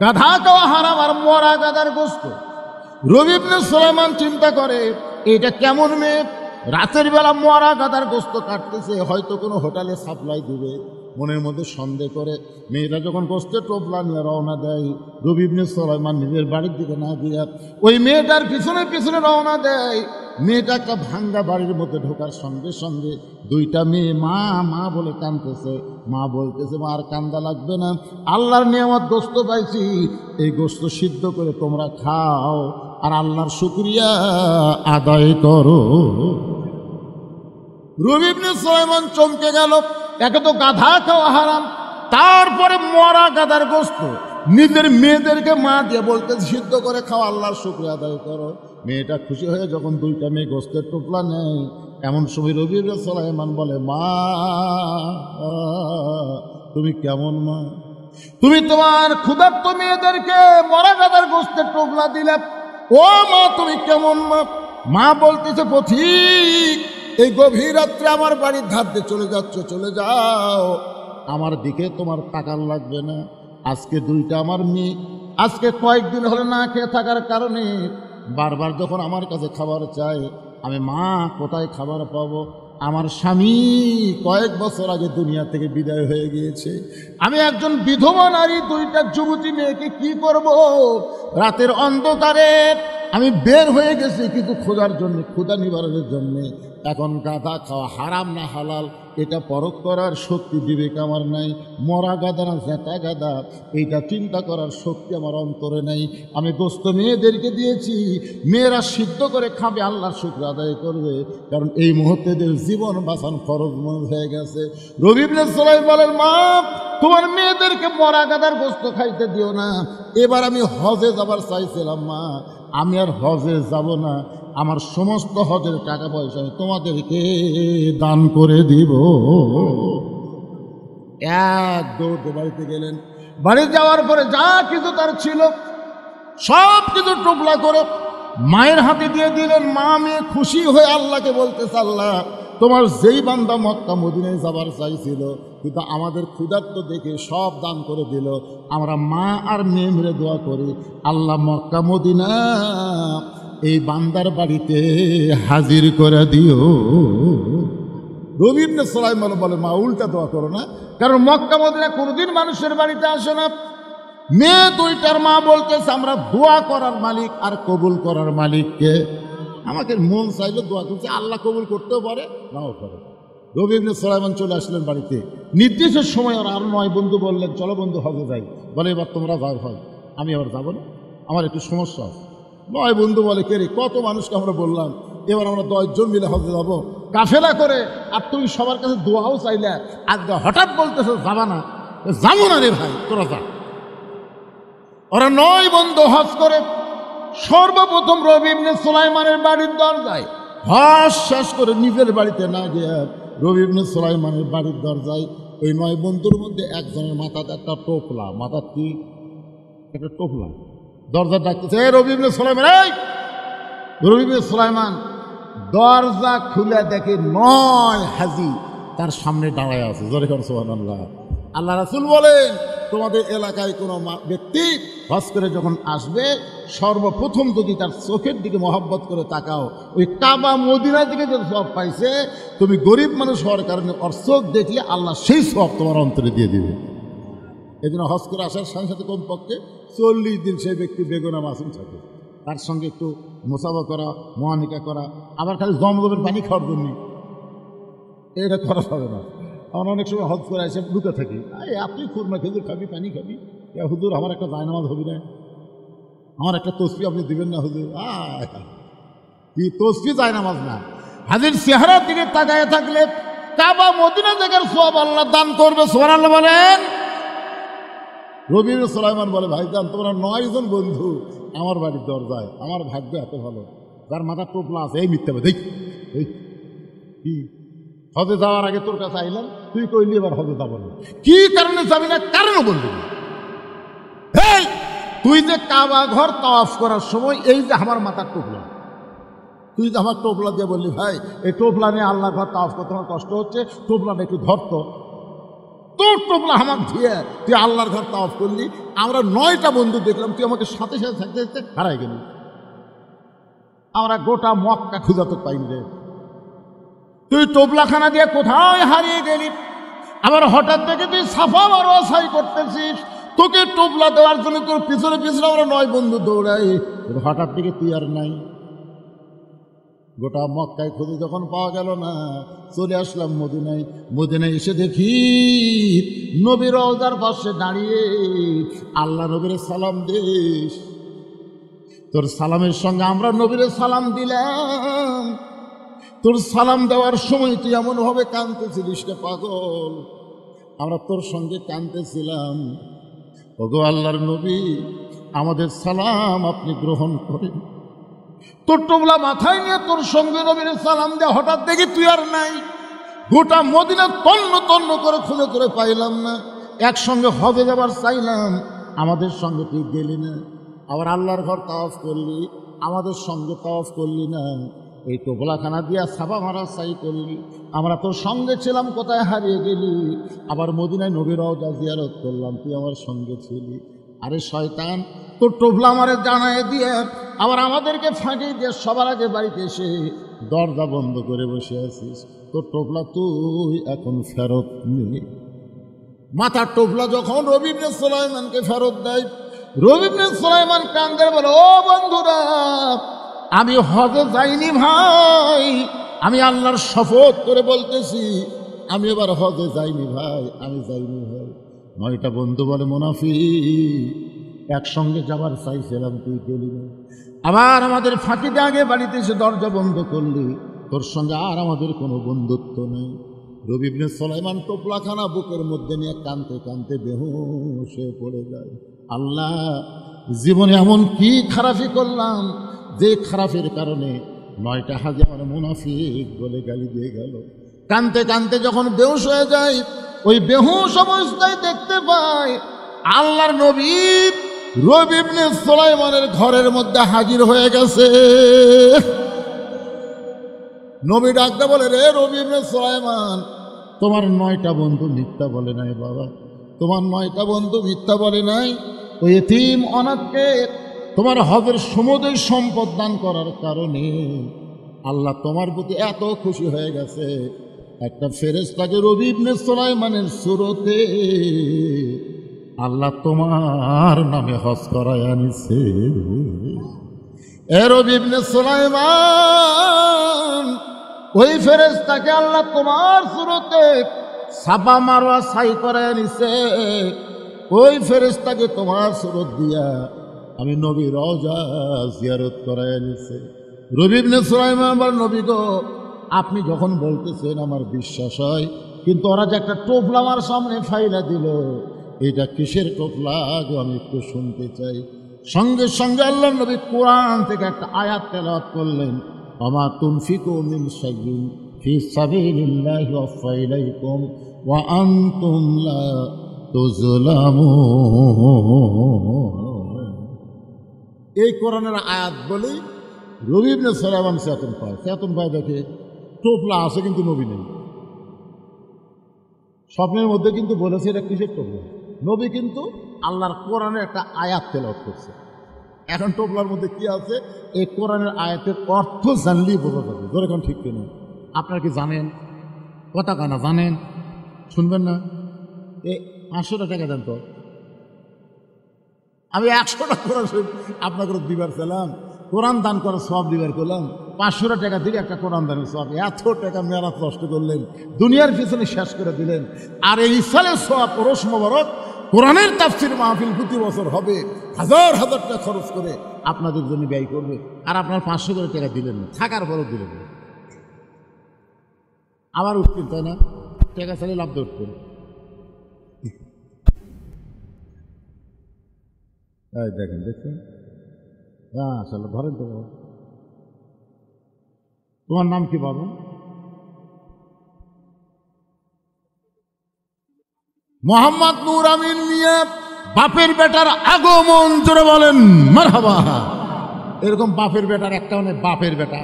গাধা খাওয়া হারাম, আর মরা গাদার গোস্ত। রবি ইবনে সুলাইমান চিন্তা করে এটা কেমন মেয়ে, রাতের বেলা মরা গাদার গোস্ত কাটতেছে, হয়তো কোনো হোটেলে সাপ্লাই দিবে। মনের মধ্যে সন্দেহ করে মেয়েরা যখন গোস্তের টোপলা নিয়ে রওনা দেয়, রবি ইবনে সুলাইমান নিজের বাড়ির দিকে না দিয়া ওই মেয়েটার পিছনে পিছনে রওনা দেয়। মেয়েটা একটা ভাঙ্গা বাড়ির মধ্যে ঢোকার সঙ্গে সঙ্গে 2টা মেয়ে মা মা বলে কাঁদতেছে। মা বলতেছে, মা আর কান্দা লাগবে না, আল্লাহর নিয়ামত গোস্ত পাইছি, এই গোস্ত সিদ্ধ করে তোমরা খাও আর আল্লাহর শুকরিয়া আদায় করো। রবি ইবনে সুলাইমান চমকে গেল। একে তো গাধা খাওয়া হারাম, তারপরে মরা গাধার গোস্ত নিজের মেয়েদেরকে মা দিয়ে বলতে সিদ্ধ করে খাওয়া, আল্লাহর শুকরিয়া আদায় করো। মেয়েটা খুশি হয়ে যখন দুইটা মেয়ে গোস্তের টুকরা নেয়, এমন সময় রবি ইবনে সুলাইমান বলে, মা তুমি কেমন মা? তুমি তোমার ক্ষুধার্ত মেয়েদেরকে মরা গাধার গোস্তের টুকরা দিলে। ও মা তুমি কেমন মা? মা বলতেছে, পথিক এই গভীর রাত্রে আমার বাড়ির ধার দিয়ে চলে যাচ্ছ, চলে যাও, আমার দিকে তোমার তাকান লাগবে না। আজকে দুইটা আমার মেয়ে আজকে কয়েকদিন হলে না খেয়ে থাকার কারণে বারবার যখন আমার কাছে খাবার চায়, আমি মা কোথায় খাবার পাবো? আমার স্বামী কয়েক বছর আগে দুনিয়া থেকে বিদায় হয়ে গিয়েছে। আমি একজন বিধবা নারী, দুইটা যুবতী মেয়েকে কি করব? রাতের অন্ধকারে আমি বের হয়ে গেছি কিন্তু খোঁজার জন্য, ক্ষুধা নিবারণের জন্যে। এখন গাধা খাওয়া হারাম না হালাল এটা পরখ করার শক্তি বিবেক আমার নাই। মরা গাধা না জেতা গাধা এইটা চিন্তা করার শক্তি আমার অন্তরে নাই। আমি গোস্ত মেয়েদেরকে দিয়েছি, মেয়েরা সিদ্ধ করে খাবে, আল্লাহর শুকর আদায় করবে, কারণ এই মুহূর্তে জীবন বাঁচান ফরজ মনে হয়ে গেছে। রবি ইবনে সুলাইমান বলেন, মা তোমার মেয়েদেরকে মরা গাধার গোস্ত খাইতে দিও না। এবার আমি হজে যাবার চাইছিলাম মা, আমি আর হজে যাব না, আমার সমস্ত হজের টাকা পয়সা আমি তোমাদেরকে দান করে দিব। এক দৌড়ে বাড়িতে গেলেন। বাড়ি যাওয়ার পরে যা কিছু তার ছিল সব কিছু টুকলা করে মায়ের হাতে দিয়ে দিলেন। মা মেয়ে খুশি হয়ে আল্লাহকে বলতেছে, আল্লাহ তোমার যেই বান্দা মক্কা মদিনায় যাবার চাইছিল কিন্তু আমাদের ক্ষুধার্ত দেখে সব দান করে দিল, আমরা মা আর মেয়ে মিলে দোয়া করি, আল্লাহ মক্কা মদিনা এই বান্দার বাড়িতে হাজির করে দিও। রবি ইবনে সুলাইমান বলে, মা উল্টা দোয়া করো না, কারণ মক্কা মদিনা কোনোদিন মানুষের বাড়িতে আসে না। মেয়ে দুইটার মা বলতেছে, আমরা দোয়া করার মালিক আর কবুল করার মালিককে। আমাকে মন চাইলে দোয়া করছে, আল্লাহ কবুল করতেও পারে নাও পারে। রবি ইবনে সুলাইমান চলে আসলেন বাড়িতে। নির্দিষ্ট সময় আর 9 বন্ধু বললেন, চলো বন্ধু হজে যাই। বলে, এবার তোমরা যাও হয়, আমি আবার যাবো না, আমার একটু সমস্যা আছে। 9 বন্ধু বলে, কে রে, কত মানুষকে আমরা বললাম, এবার আমরা 10 জন মিলে হজে যাবো কাফেলা করে, আর তুমি সবার কাছে দোয়াও চাইলে, আজকে হঠাৎ বলতেছো যাবা না। যাবো না রে ভাই, তোরা যা। ওরা 9 বন্ধু হজ করে সর্বপ্রথম রবি ইবনে সুলাইমানের বাড়ির দরজায় হজ শেষ করে নিজের বাড়িতে না গিয়ে রবি ইবনে সুলাইমানের বাড়ির দরজায় ওই 9 বন্ধুর মধ্যে একজনের মাথাতে একটা টোপলা, মাথার কি একটা টোপলা, দরজা ডাকতেছে, রবি ইবনে সুলাইমান, এই রবি ইবনে সুলাইমান দরজা খুলে দেখে 9 হাজি তার সামনে দাঁড়ায় আছে। জোরে কর সুবহানাল্লাহ। আল্লাহ রাসূল বলেন, তোমাদের এলাকায় কোনো ব্যক্তি হজ করে যখন আসবে, সর্বপ্রথম যদি তার চোখের দিকে মহব্বত করে তাকাও, ওই কাবা মদিনার দিকে যে সওয়াব পাইছে, তুমি গরিব মানুষ হওয়ার কারণে ওর চোখ দেখলে আল্লাহ সেই সওয়াব তোমার অন্তরে দিয়ে দিবে। এই জন্য হজ করে আসার সাথে সাথে কমপক্ষে 40 দিন সেই ব্যক্তি বেগুনা মাসুম থাকে, তার সঙ্গে একটু মোসাফা করা, মোয়ানিকা করা, আবার খালি জমজমের পানি খাওয়ার জন্য এটা করা হবে না। আমার অনেক সময় হজ করে এসে লুকে থাকি, আপনি খুরমা খেজুর খাবি, পানি খাবি, হুজুর আমার একটা জায়নামাজ হবি না, আমার একটা তসবি আপনি দিবেন না হুজুর। কি তসবি জায়নামাজ না, হাজির চেহারার দিকে তাকায় থাকলে কাবা মদিনা জায়গার সওয়াব আল্লাহ দান করবে। সুবহানাল্লাহ বলেন। রবি ইবনে সুলাইমান বলে, ভাইজান তোমরা 9 জন বন্ধু আমার বাড়ির দরজায়, আমার ভাগ্য এত ভালো, যার মাথা টোপলা আছে। এই মিথ্যা দেখ, কি হজে যাওয়ার আগে তোর কাছে আইলাম, তুই কইলি এবার হজে যাবো না, কি কারণে যাবি না কারণও বলবি না। এই তুই যে কাবা ঘর তাওয়াফ করার সময় এই যে আমার মাথার টোপলা, তুই যে আমার টোপলা দিয়ে বললি, ভাই এই টোপলা নিয়ে আল্লাহ ঘর তাওয়াফ করতে আমার কষ্ট হচ্ছে, টোপলাটা একটু ধরতো, তোর টোপলা আমার দিয়ে তুই আল্লাহর ঘর তাওয়াফ করলি। আমরা 9টা বন্ধু দেখলাম, তুই আমাকে সাথে সাথে থাকতে থাকতে হারাই গেলি, আমরা গোটা মক্কা খুঁজা তো পাইনি রে, তুই টোপলাখানা দিয়ে কোথায় হারিয়ে গেলি। আবার হঠাৎ থেকে তুই সাফা মারোয়া সাই করতেছিস, তোকে টোপলা দেওয়ার জন্য তোর পিছনে পিছনে আমরা 9 বন্ধু দৌড়াই, হঠাৎ থেকে তুই আর নাই। গোটা মক্কায় খুঁজে যখন পাওয়া গেল না, চলে আসলাম মদিনায়। মদিনায় এসে দেখি নবীর রওজার পাশে দাঁড়িয়ে আল্লাহ নবীর সালাম দিস, তোর সালামের সঙ্গে আমরা নবীর সালাম দিলাম। তোর সালাম দেওয়ার সময় তুই এমনভাবে কাঁদতেছিলিস রে পাগল, আমরা তোর সঙ্গে কাঁদতেছিলাম। ওগো আল্লাহর নবী, আমাদের সালাম আপনি গ্রহণ করেন। তোর টোবলা মাথায় নিয়ে তোর সঙ্গে নবীর সালাম দেয়া হঠাৎ দেখি তুই আর নাই। গোটা মদিনা তন্ন তন্ন করে খুঁজে করে পাইলাম না। একসঙ্গে হজে যাবার চাইলাম, আমাদের সঙ্গে তুই গেলি না। আবার আল্লাহর ঘর তাওয়াফ করলি, আমাদের সঙ্গে তাওয়াফ করলি না। এই টোপলাখানা দিয়া সাবা মারা চাই করলি, আমরা তোর সঙ্গে ছিলাম, কোথায় হারিয়ে গেলি। আবার মদিনায় নবীর রওজা জিয়ারত করলাম, তুই আমার সঙ্গে ছিলি। আরে শয়তান, তোর টোপলা আমারে জানায় দিয়ে আবার আমাদেরকে ফাঁকি দিয়ে সবার আগে বাড়িতে এসে দরজা বন্ধ করে বসে আছিস। তোর টোপলা তুই এখন ফেরত নে। মাথার টোপলা যখন রবি ইবনে সুলাইমানকে ফেরত দেয়, রবি ইবনে সুলাইমান কান্দে বলে, ও বন্ধুরা, আমি হজে যাইনি ভাই, আমি আল্লাহর শপথ করে বলতেছি, আমি এবার হজে যাইনি ভাই, আমি যাইনি ভাই। 9টা বন্ধু বলে, মুনাফিক, একসঙ্গে যাবার চাইছিলাম, তুই গেলি না। আবার আমাদের ফাঁকিতে আগে বাড়িতে এসে দরজা বন্ধ করলি, তোর সঙ্গে আর আমাদের কোনো বন্ধুত্ব নেই। রবি ইবনে সুলাইমান টোপলাখানা বুকের মধ্যে নিয়ে কাঁদতে কাঁদতে বেহুশ হয়ে পড়ে যায়। আল্লাহ, জীবনে এমন কি খারাপি করলাম যে খারাপের কারণে 9টা হাজি আমার মুনাফিক বলে গালি দিয়ে গেল। কাঁদতে কাঁদতে যখন বেহুশ হয়ে যায়, ওই বেহুশ অবস্থায় দেখতে পায় আল্লাহর নবী রবি ইবনে সুলাইমানের ঘরের মধ্যে হাজির হয়ে গেছে। নবী ডাকতে বলে, রে রবি ইবনে সুলাইমান, তোমার 9টা বন্ধু মিথ্যা বলে নাই বাবা, তোমার 9টা বন্ধু মিথ্যা বলে নাই। ওই এতিম অনাথকে তোমার হজের সমুদয় সম্পদ দান করার কারণে আল্লাহ তোমার প্রতি এত খুশি হয়ে গেছে, একটা ফেরেশতাকে রবি ইবনে সুলাইমানের সুরতে আল্লাহ তোমার নামে হজ করায় আনিছে। এ রবি ইবনে সুলাইমান, ওই ফেরেশতাকে আল্লাহ তোমার সুরতে সাবা মারওয়া সাই করায় আনিছে। ওই ফেরেশতাকে তোমার সুরত দিয়া আমি নবীর রওজা জিয়ারত করায় আনিছে। রবি ইবনে সুলাইমান বল, নবী গো, আপনি যখন বলতেছেন আমার বিশ্বাস হয়, কিন্তু ওরা যে একটা টোপলা আমার সামনে ফাইলা দিল, এটা কিসের টোপলা গো, আমি একটু শুনতে চাই। সঙ্গে সঙ্গে আল্লাহ নবী কোরআন থেকে একটা আয়াত তেলাওয়াত করলেন, ওমা তুনফিকু মিন শাইইন ফি সাবিলিল্লাহি ওয়াফা ইলাইকুম ওয়া আনতুম লা তুযলামুন। এই কোরআনের আয়াত বলি রবি ইবনে সুলাইমান চেতন পায়, দেখে টোপলা আছে কিন্তু নবী নেই। স্বপ্নের মধ্যে কিন্তু বলেছে এটা কিসের টোপলা, নবী কিন্তু আল্লাহর কোরআনের একটা আয়াত তেলাওয়াত করছে। এখন টোপলার মধ্যে কি আছে, এই কোরআনের আয়াতের অর্থ জানলেই বোঝা যাবে। ধরে এখন ঠিক কিনা, আপনারা কি জানেন? কথা কানা জানেন, শুনবেন না? এই 500 টাকা দেন তো, আমি 100 টাকা কোরআন আপনাকে দিবার চাইলাম, কোরআন দান করার সব দিবার করলাম। 500 টাকা দিলে একটা কোরআন দানের সব, এত টাকা মেয়ারাত নষ্ট করলেন, দুনিয়ার পিছনে শেষ করে দিলেন। আর এই সালের সব পরশ মোবারক কোরআনের তাফসীর মাহফিল প্রতি বছর হবে, হাজার হাজার টাকা খরচ করে আপনাদের জন্য ব্যয় করবে, আর আপনার 500 করে টাকা দিলেন না, থাকার পরও দিলেন না। আবার উঠতেন, তাই না? টাকা চাইলে লাভ দিয়ে উঠতেন। দেখেন, দেখছেন? হ্যাঁ, আসলে ধরেন তো। তোমার নাম কি বাবু? মোহাম্মদ নূর আমিন মিয়া, বাপের বেটার আগমন, জোরে বলেন মারহাবা। এরকম বাপের বেটার একটা মানে বাপের বেটা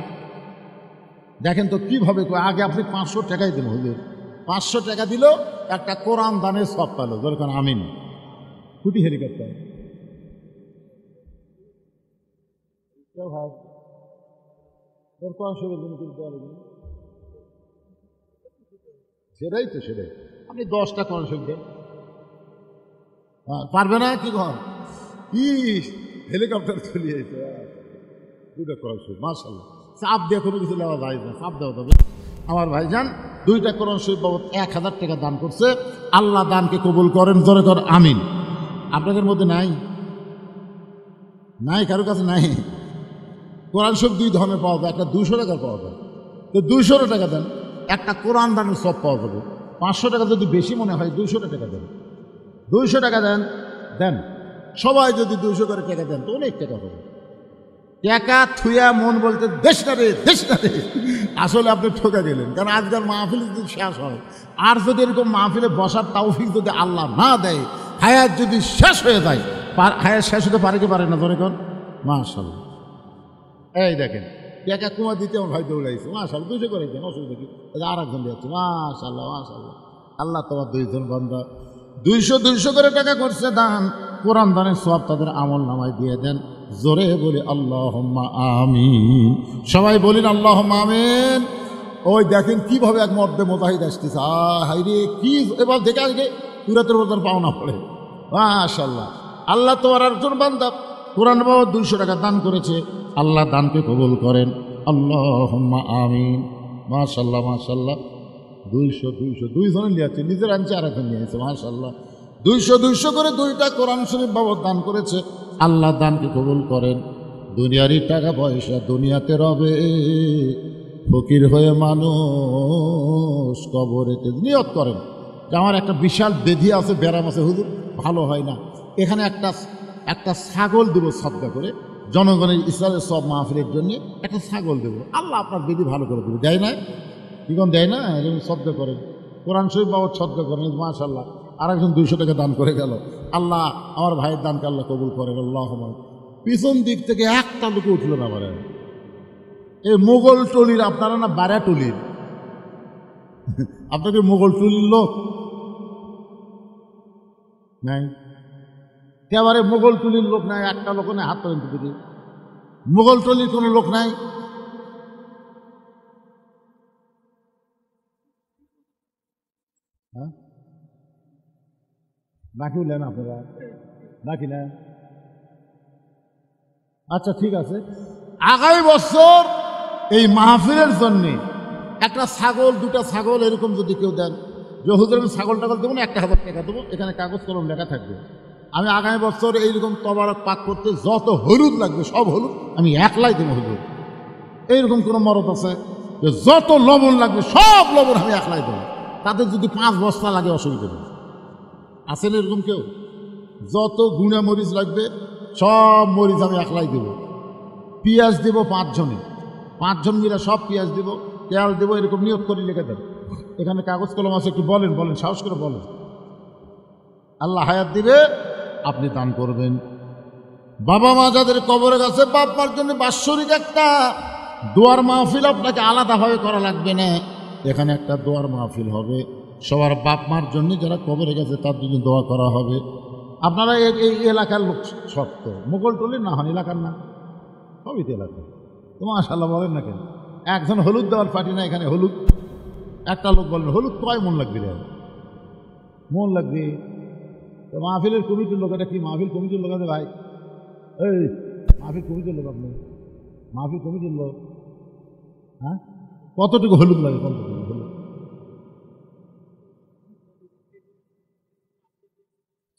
দেখেন তো কিভাবে। আগে আপনি 500 টাকাই দিন, হুজুর 500 টাকা দিল, একটা কোরআন দানের সব পেল, যেরকম আমিন কুটি হেলিকপ্টার। সেটাই তো, সেটাই। আপনি 10টা কোরআন শরীফ দেন, পারবে না কি ঘর কি হেলিকপ্টার চলিয়ে দুইটা কোরআন শরীফ, মাশাআল্লাহ। চাপ দিয়ে কোনো কিছু নেওয়া যায় না, চাপ দেওয়া যাবে। আমার ভাইজান 2টা কোরআন শরীফ বাবদ 1000 টাকা দান করছে। আল্লাহ দানকে কবুল করেন, জোরে কর আমিন। আপনাদের মধ্যে নাই? নাই, কারো কাছে নাই? কোরআন শরীফ 2 ধরনের পাওয়া যায়, একটা 200 টাকার পাওয়া যায়, তো 200 টাকা দেন, একটা কোরআন দানের সব পাওয়া যাবে। 500 টাকা যদি বেশি মনে হয় 200 টাকা দেন, 200 টাকা দেন, দেন সবাই যদি 200 করে টাকা দেন তো অনেক টাকা হবে। টাকা থুয়া মন বলতে দেশ না রে, দেশ না রে, আসলে আপনি ঠকে গেলেন। কারণ আজকাল মাহফিল যদি শেষ হয়, আর যদি এরকম মাহফিলে বসার তৌফিক যদি আল্লাহ না দেয়, হায়াত যদি শেষ হয়ে যায়, হায়াত শেষ হতে পারে কি পারে না? ধরে কোন মাশাআল্লাহ, এই দেখেন টাকা কুয়া দিতে আমার ভাই দৌড়াইছে, মাশাআল্লাহ 200 করে দেন, অসুবিধা কি? আর একজন দিচ্ছে, মাশাআল্লাহ মাশাআল্লাহ। আল্লাহ তোমার 2 জন বান্দা 200 করে টাকা করছে দান, কোরআন দানের সওয়াব তাদের আমল নামায় দিয়ে দেন। জোরে বলি আল্লাহুম্মা আমিন, সবাই বলেন আল্লাহুম্মা আমিন। ওই দেখেন কিভাবে এক মর্দে মুজাহিদ আসতেছে, হাই রে কি এবার দেখে আজকে পুরাতন বছর পাওনা পড়ে, মাশাআল্লাহ। আল্লাহ তোমার একজন বান্দা কোরআন বাবা 200 টাকা দান করেছে, আল্লাহ দানকে কবুল করেন, আল্লাহুম্মা আমিন। মাশাআল্লাহ মাশাআল্লাহ, 200 জনে নিয়ে আছে, নিজের আনছে আর একজন নিয়েছে, মাশাআল্লাহ। 200 করে 2টা কোরআন শরীফ বাবদ দান করেছে, আল্লাহ দানকে কবুল করেন। দুনিয়ারই টাকা পয়সা দুনিয়াতে রবে, ফকির হয়ে মানুষ কবরেতে। নিয়ত করেন যে আমার একটা বিশাল বেধি আছে, ব্যারাম আছে, হুজুর ভালো হয় না, এখানে একটা ছাগল দেবো সদকা করে, জনগণের ইসলামের সব মাহফিলের জন্য একটা ছাগল দেবো, আল্লাহ আপনার বেধি ভালো করে দেবে। দেয় না? কিখন দেয় না? এরকম শব্দ করেন, কোরআন শরীফ বাবদ শব্দ করেন, মাশাআল্লাহ। আর একজন 200 টাকা দান করে গেল, আল্লাহ আমার ভাইয়ের দানকে আল্লাহ কবুল করেন, আল্লাহুম্মা। পিছন দিক থেকে একটা লোকে উঠলো না, বলেন এই মোগল টলির, আপনারা না বারা টলির, আপনাকে মোগল টলির লোক নাই? একেবারে মোগল টলির লোক নাই, একটা লোক নাই, হাত পর্যন্ত দিকে মোগল টলির কোনো লোক নাই। হ্যাঁ, বাকি নেন আপনারা, বাকি নেন। আচ্ছা ঠিক আছে, আগামী বছর এই মাহফিলের জন্যে একটা ছাগল, 2টা ছাগল এরকম যদি কেউ দেন, যে হুজুর আমি ছাগল টাগল দেবো না, 1000 টাকা দেবো, এখানে কাগজ কলম লেখা থাকবে, আমি আগামী বছর এইরকম তবারক পাক করতে যত হলুদ লাগবে সব হলুদ আমি একলাই দেবো হুজুর। এইরকম কোনো মরদ আছে যে যত লবণ লাগবে সব লবণ আমি একলাই দেবো, তাদের যদি 5 বস্তা লাগে অসুবিধা নেই। আছেন এরকম কেউ? যত গুঁড়া মরিচ লাগবে সব মরিচ আমি একলাই দেবো। পেঁয়াজ দেবো 5 জনে, 5 জন মিলে সব পেঁয়াজ দেবো, তেল দেবো, এরকম নিয়োগ করে লিখে দেন। এখানে কাগজ কলম আছে, একটু বলেন, বলেন, সাহস করে বলেন। আল্লাহ হায়াত দিবে, আপনি দান করবেন। বাবা মা যাদের কবরে গেছে, বাপ মার জন্য বাৎসরিক একটা দোয়ার মাহফিল আপনাকে আলাদাভাবে করা লাগবে না, এখানে একটা দোয়ার মাহফিল হবে সবার বাপ মার জন্য, যারা কবরে গেছে তার জন্য দোয়া করা হবে। আপনারা এই এলাকার লোক শক্ত, মোগল টলি না হন, এলাকার না, সবই তো এলাকা। তো মাশাআল্লাহ বলেন না কেন? একজন হলুদ দেওয়ার পার্টি না এখানে, হলুদ একটা লোক বলেন, হলুদ কয় মন লাগবে রে? মন লাগবে তো মাহফিলের কমিটির লোক, এটা কি মাহফিল কমিটির লোক আছে ভাই? এই মাহফিল কমিটির লোক আপনি, মাহফিল কমিটির লোক, হ্যাঁ কতটুকু হলুদ লাগে? কতটুকু হলুদ?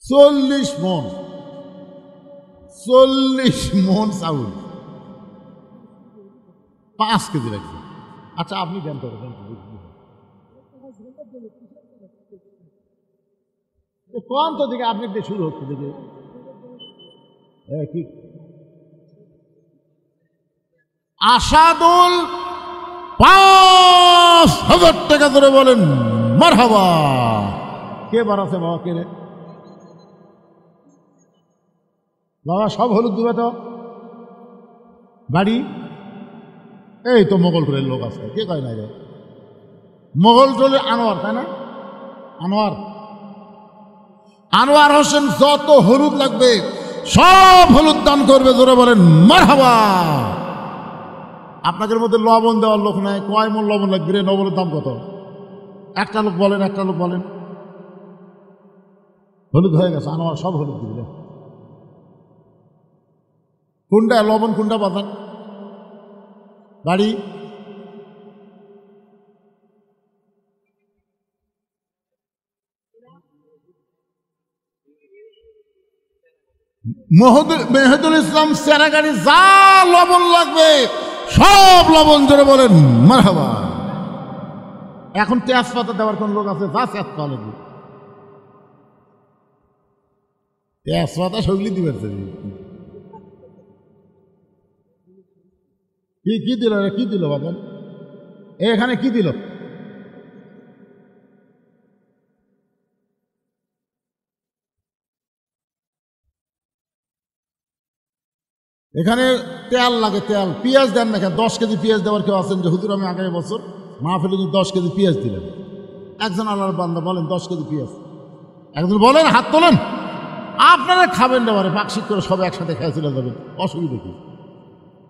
40 মন, 40 মন চাউল, 5 কেজি লাগছে। আচ্ছা আপনি দেন তো, কোন তো দিকে আপনি দিয়ে শুরু হচ্ছে দিকে কি আসাদুল 5000 টাকা ধরে বলেন মারহাবা। কে বার আছে বাবা? কে রে বাবা? সব হলুদ দিবে তো বাড়ি? এই তো মোগল টোলের লোক আছে, কে কয় না রে? মোগল টোলের আনোয়ার, তাই না? আনোয়ার, আনোয়ার হোসেন যত হলুদ লাগবে সব হলুদ দান করবে, জোরে বলেন মারহাবা। আপনাদের মধ্যে লবণ দেওয়ার লোক নাই, কয় মন লবণ লাগবে রে? লবণের দাম কত? একটা লোক বলেন, একটা লোক বলেন। হলুদ হয়ে গেছে, আনোয়ার সব হলুদ দিবে। কোনটা লবণ, কোনটা বাদান বাড়ি? মেহেদুল ইসলাম সেরাগাড়ি, যা লবণ লাগবে সব লবণ জোরে বলেন মারহাবা। এখন তেজপাতা দেওয়ার কোন লোক আছে? যা তেজপাতা লাগবে, তেজপাতা সগলি দিবে। কি দিল? কি দিল বাবেন? এখানে কি দিল? এখানে তেল লাগে, তেল। পেঁয়াজ দেন না কেন? 10 কেজি পেঁয়াজ দেওয়ার কেউ আছেন যে হুজুর আমি আগামী বছর মাহফিলে 10 কেজি পেঁয়াজ দিলেন? একজন আল্লাহর বান্দা বলেন 10 কেজি পেঁয়াজ, একজন বলেন, হাত তোলেন। আপনারা খাবেন না, মানে পাকশিক করে সব একসাথে খেয়ে চলে যাবেন, অসুবিধা কি?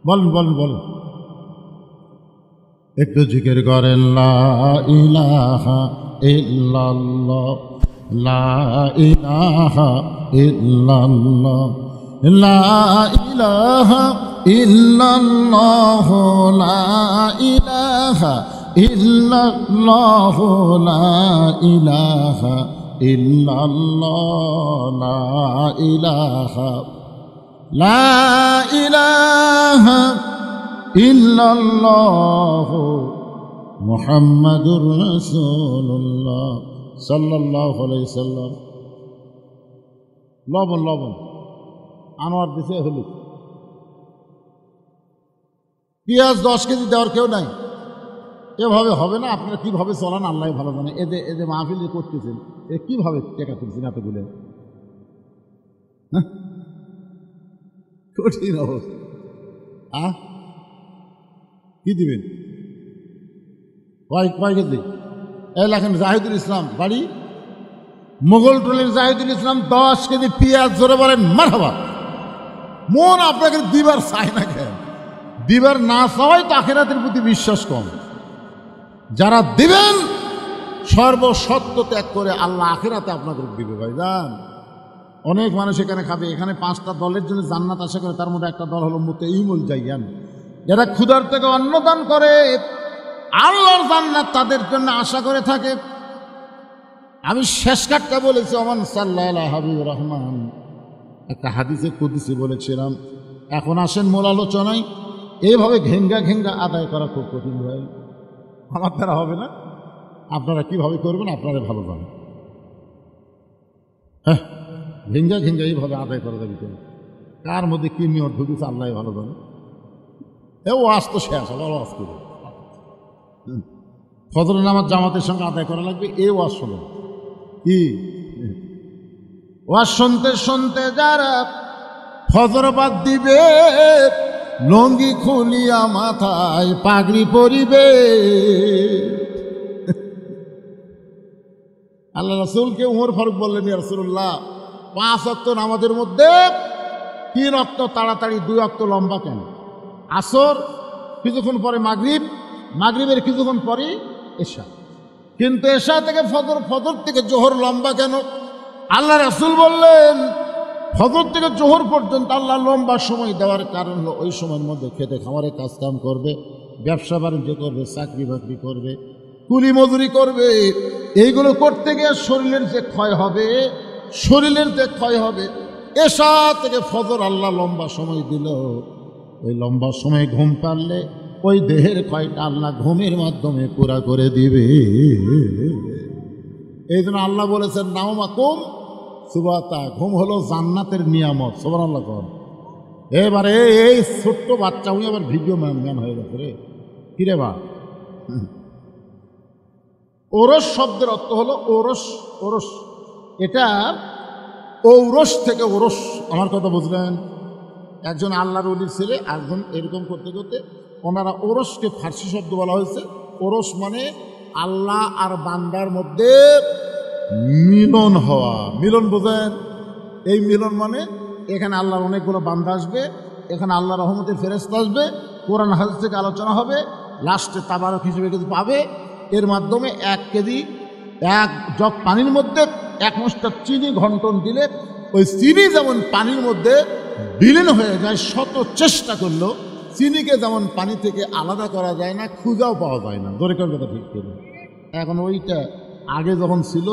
বলেন বলেন বলেন, একটু জিকির করেন লা ইলাহা ইল্লাল্লাহ, লা ইলাহা ইল্লাল্লাহ, লা ইলাহা ইল্লাল্লাহ, লা ইলাহা ইল্লাল্লাহ, লা ইলাহা ইল্লাল্লাহ, লা ইলাহা, লা ইলাহা ইল্লাল্লাহ মুহাম্মাদুর রাসূলুল্লাহ সাল্লাল্লাহু আলাইহি সাল্লাম। লবণ লবণ আনোয়ার দিছে হলুদ। পেঁয়াজ 10 কেজি দেওয়ার কেউ নাই। এভাবে হবে না। আপনারা কিভাবে চলান আল্লাহ ভালো জানে। এদের মাহফিল যে করতেছেন এ কিভাবে টেকা তুলছেন এতগুলো? কঠিন অবস্থা। কি দিবেন? কয় কেজি? এই লেখেন জাহিদুল ইসলাম, বাড়ি মোগল টলির জাহিদুল ইসলাম, 10 কেজি পেঁয়াজ। জোরে বলেন মারহাবা। মন আপনাকে দিবার চায় না কেন? দিবার না চাওয়াই তো আখিরাতের প্রতি বিশ্বাস কম। যারা দিবেন সর্বসত্য ত্যাগ করে আল্লাহ আখিরাতে আপনাদের দিবে। ভাই যান, অনেক মানুষ এখানে খাবে। এখানে 5টা দলের জন্য জান্নাত আশা করে, তার মধ্যে একটা দল হলো মুতাইমুল জাইয়ান, যারা ক্ষুধার থেকে অন্নদান করে আল্লাহর জান্নাত তাদের জন্য আশা করে থাকে। আমি শেষ কাটটা বলেছি, ওমান সাল্লাল্লাহু হাবিবুর রহমান, একটা হাদিসে কুদসি বলেছিলাম। এখন আসেন মূল আলোচনায়। এইভাবে ঘেঙ্গা ঘেঙ্গা আদায় করা খুব কঠিন ভাই, আমার দ্বারা হবে না। আপনারা কিভাবে করবেন আপনারা ভালো জানেন। হ্যাঁ, ঘেঙ্গা ঘেঙ্গা এইভাবে আদায় করা যাবে কেন? কার মধ্যে কি নিয়ত ঢুকেছে আল্লাহ ভালো জানে। ওয়াজ তো শেষ, আবার ওয়াজ করবে। ফজর নামাজ জামাতের সঙ্গে আদায় করা লাগবে, এই ওয়াজ শোনো। কি ওয়াজ শুনতে শুনতে যারা ফজর বাদ দিবে, লঙ্গি খুলিয়া মাথায় পাগড়ি পরিবে। আল্লাহ রাসূলকে উমর ফারুক বললেন, ইয়া রাসূলুল্লাহ, 5 ওয়াক্ত নামাজের মধ্যে 3 ওয়াক্ত তাড়াতাড়ি, 2 ওয়াক্ত লম্বা কেন? আসর, কিছুক্ষণ পরে মাগরিব, মাগরিবের কিছুক্ষণ পরে এশা। কিন্তু এশা থেকে ফজর, ফজর থেকে জোহর লম্বা কেন? আল্লাহ রাসূল বললেন, ফজর থেকে জোহর পর্যন্ত আল্লাহ লম্বা সময় দেওয়ার কারণ হলো ওই সময়ের মধ্যে খেতে খামারে কাজ কাম করবে, ব্যবসা বাণিজ্য করবে, চাকরি বাকরি করবে, কুলি মজুরি করবে। এইগুলো করতে গিয়ে শরীরের যে ক্ষয় হবে, শরীরের যে ক্ষয় হবে, এশা থেকে ফজর আল্লাহ লম্বা সময় দিল। ওই লম্বা সময় ঘুম পারলে ওই দেহের ক্ষয়টা আল্লাহ ঘুমের মাধ্যমে পুরা করে দিবে। এই জন্য আল্লাহ বলেছেন, নাওমাকুম সুবাতা, ঘুম হলো জান্নাতের নিয়ামত। সুবহানাল্লাহ কর। এবারে এই ছোট্ট বাচ্চা উনি আবার ভিডিও ম্যান হয়ে গেছে রে। কিরে বা, ওরস শব্দের অর্থ হলো ওরস। ওরস এটা ঔরস থেকে ওরস। আমার কথা বুঝলেন? একজন আল্লাহর ওলির ছেলে, একজন এরকম করতে করতে ওনারা ওরসকে ফার্সি শব্দ বলা হয়েছে। ওরস মানে আল্লাহ আর বান্দার মধ্যে মিলন হওয়া। মিলন বোঝেন? এই মিলন মানে এখানে আল্লাহর অনেকগুলো বান্দা আসবে, এখানে আল্লাহ রহমতের ফেরেশতা আসবে, কোরআন হাদিস থেকে আলোচনা হবে, লাস্টে তাবারক হিসেবে কিছু পাবে। এর মাধ্যমে 1 কেজি 1 জগ পানির মধ্যে 1 মুষ্টা চিনি ঘন্টন দিলে ওই চিনি যেমন পানির মধ্যে বিলীন হয়ে যায়, শত চেষ্টা করলো চিনিকে যেমন পানি থেকে আলাদা করা যায় না, খুঁজাও পাওয়া যায় না। দরকার কথা ঠিক করে। এখন ওইটা আগে যখন ছিল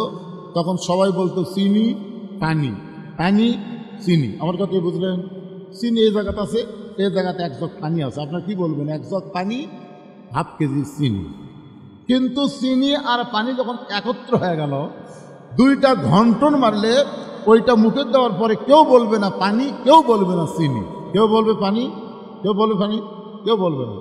তখন সবাই বলতো চিনি পানি, পানি চিনি। আমার কথা বুঝলেন? চিনি এই জায়গাতে আছে, এই জায়গাতে 1 জগ পানি আছে। আপনার কি বলবেন? 1 জগ পানি, ½ কেজি চিনি। কিন্তু চিনি আর পানি যখন একত্র হয়ে গেল, দুইটা ঘন্টন মারলে ওইটা মুখে দেওয়ার পরে কেউ বলবে না পানি, কেউ বলবে না চিনি, কেউ বলবে পানি, কেউ বলবে পানি, কেউ বলবে না।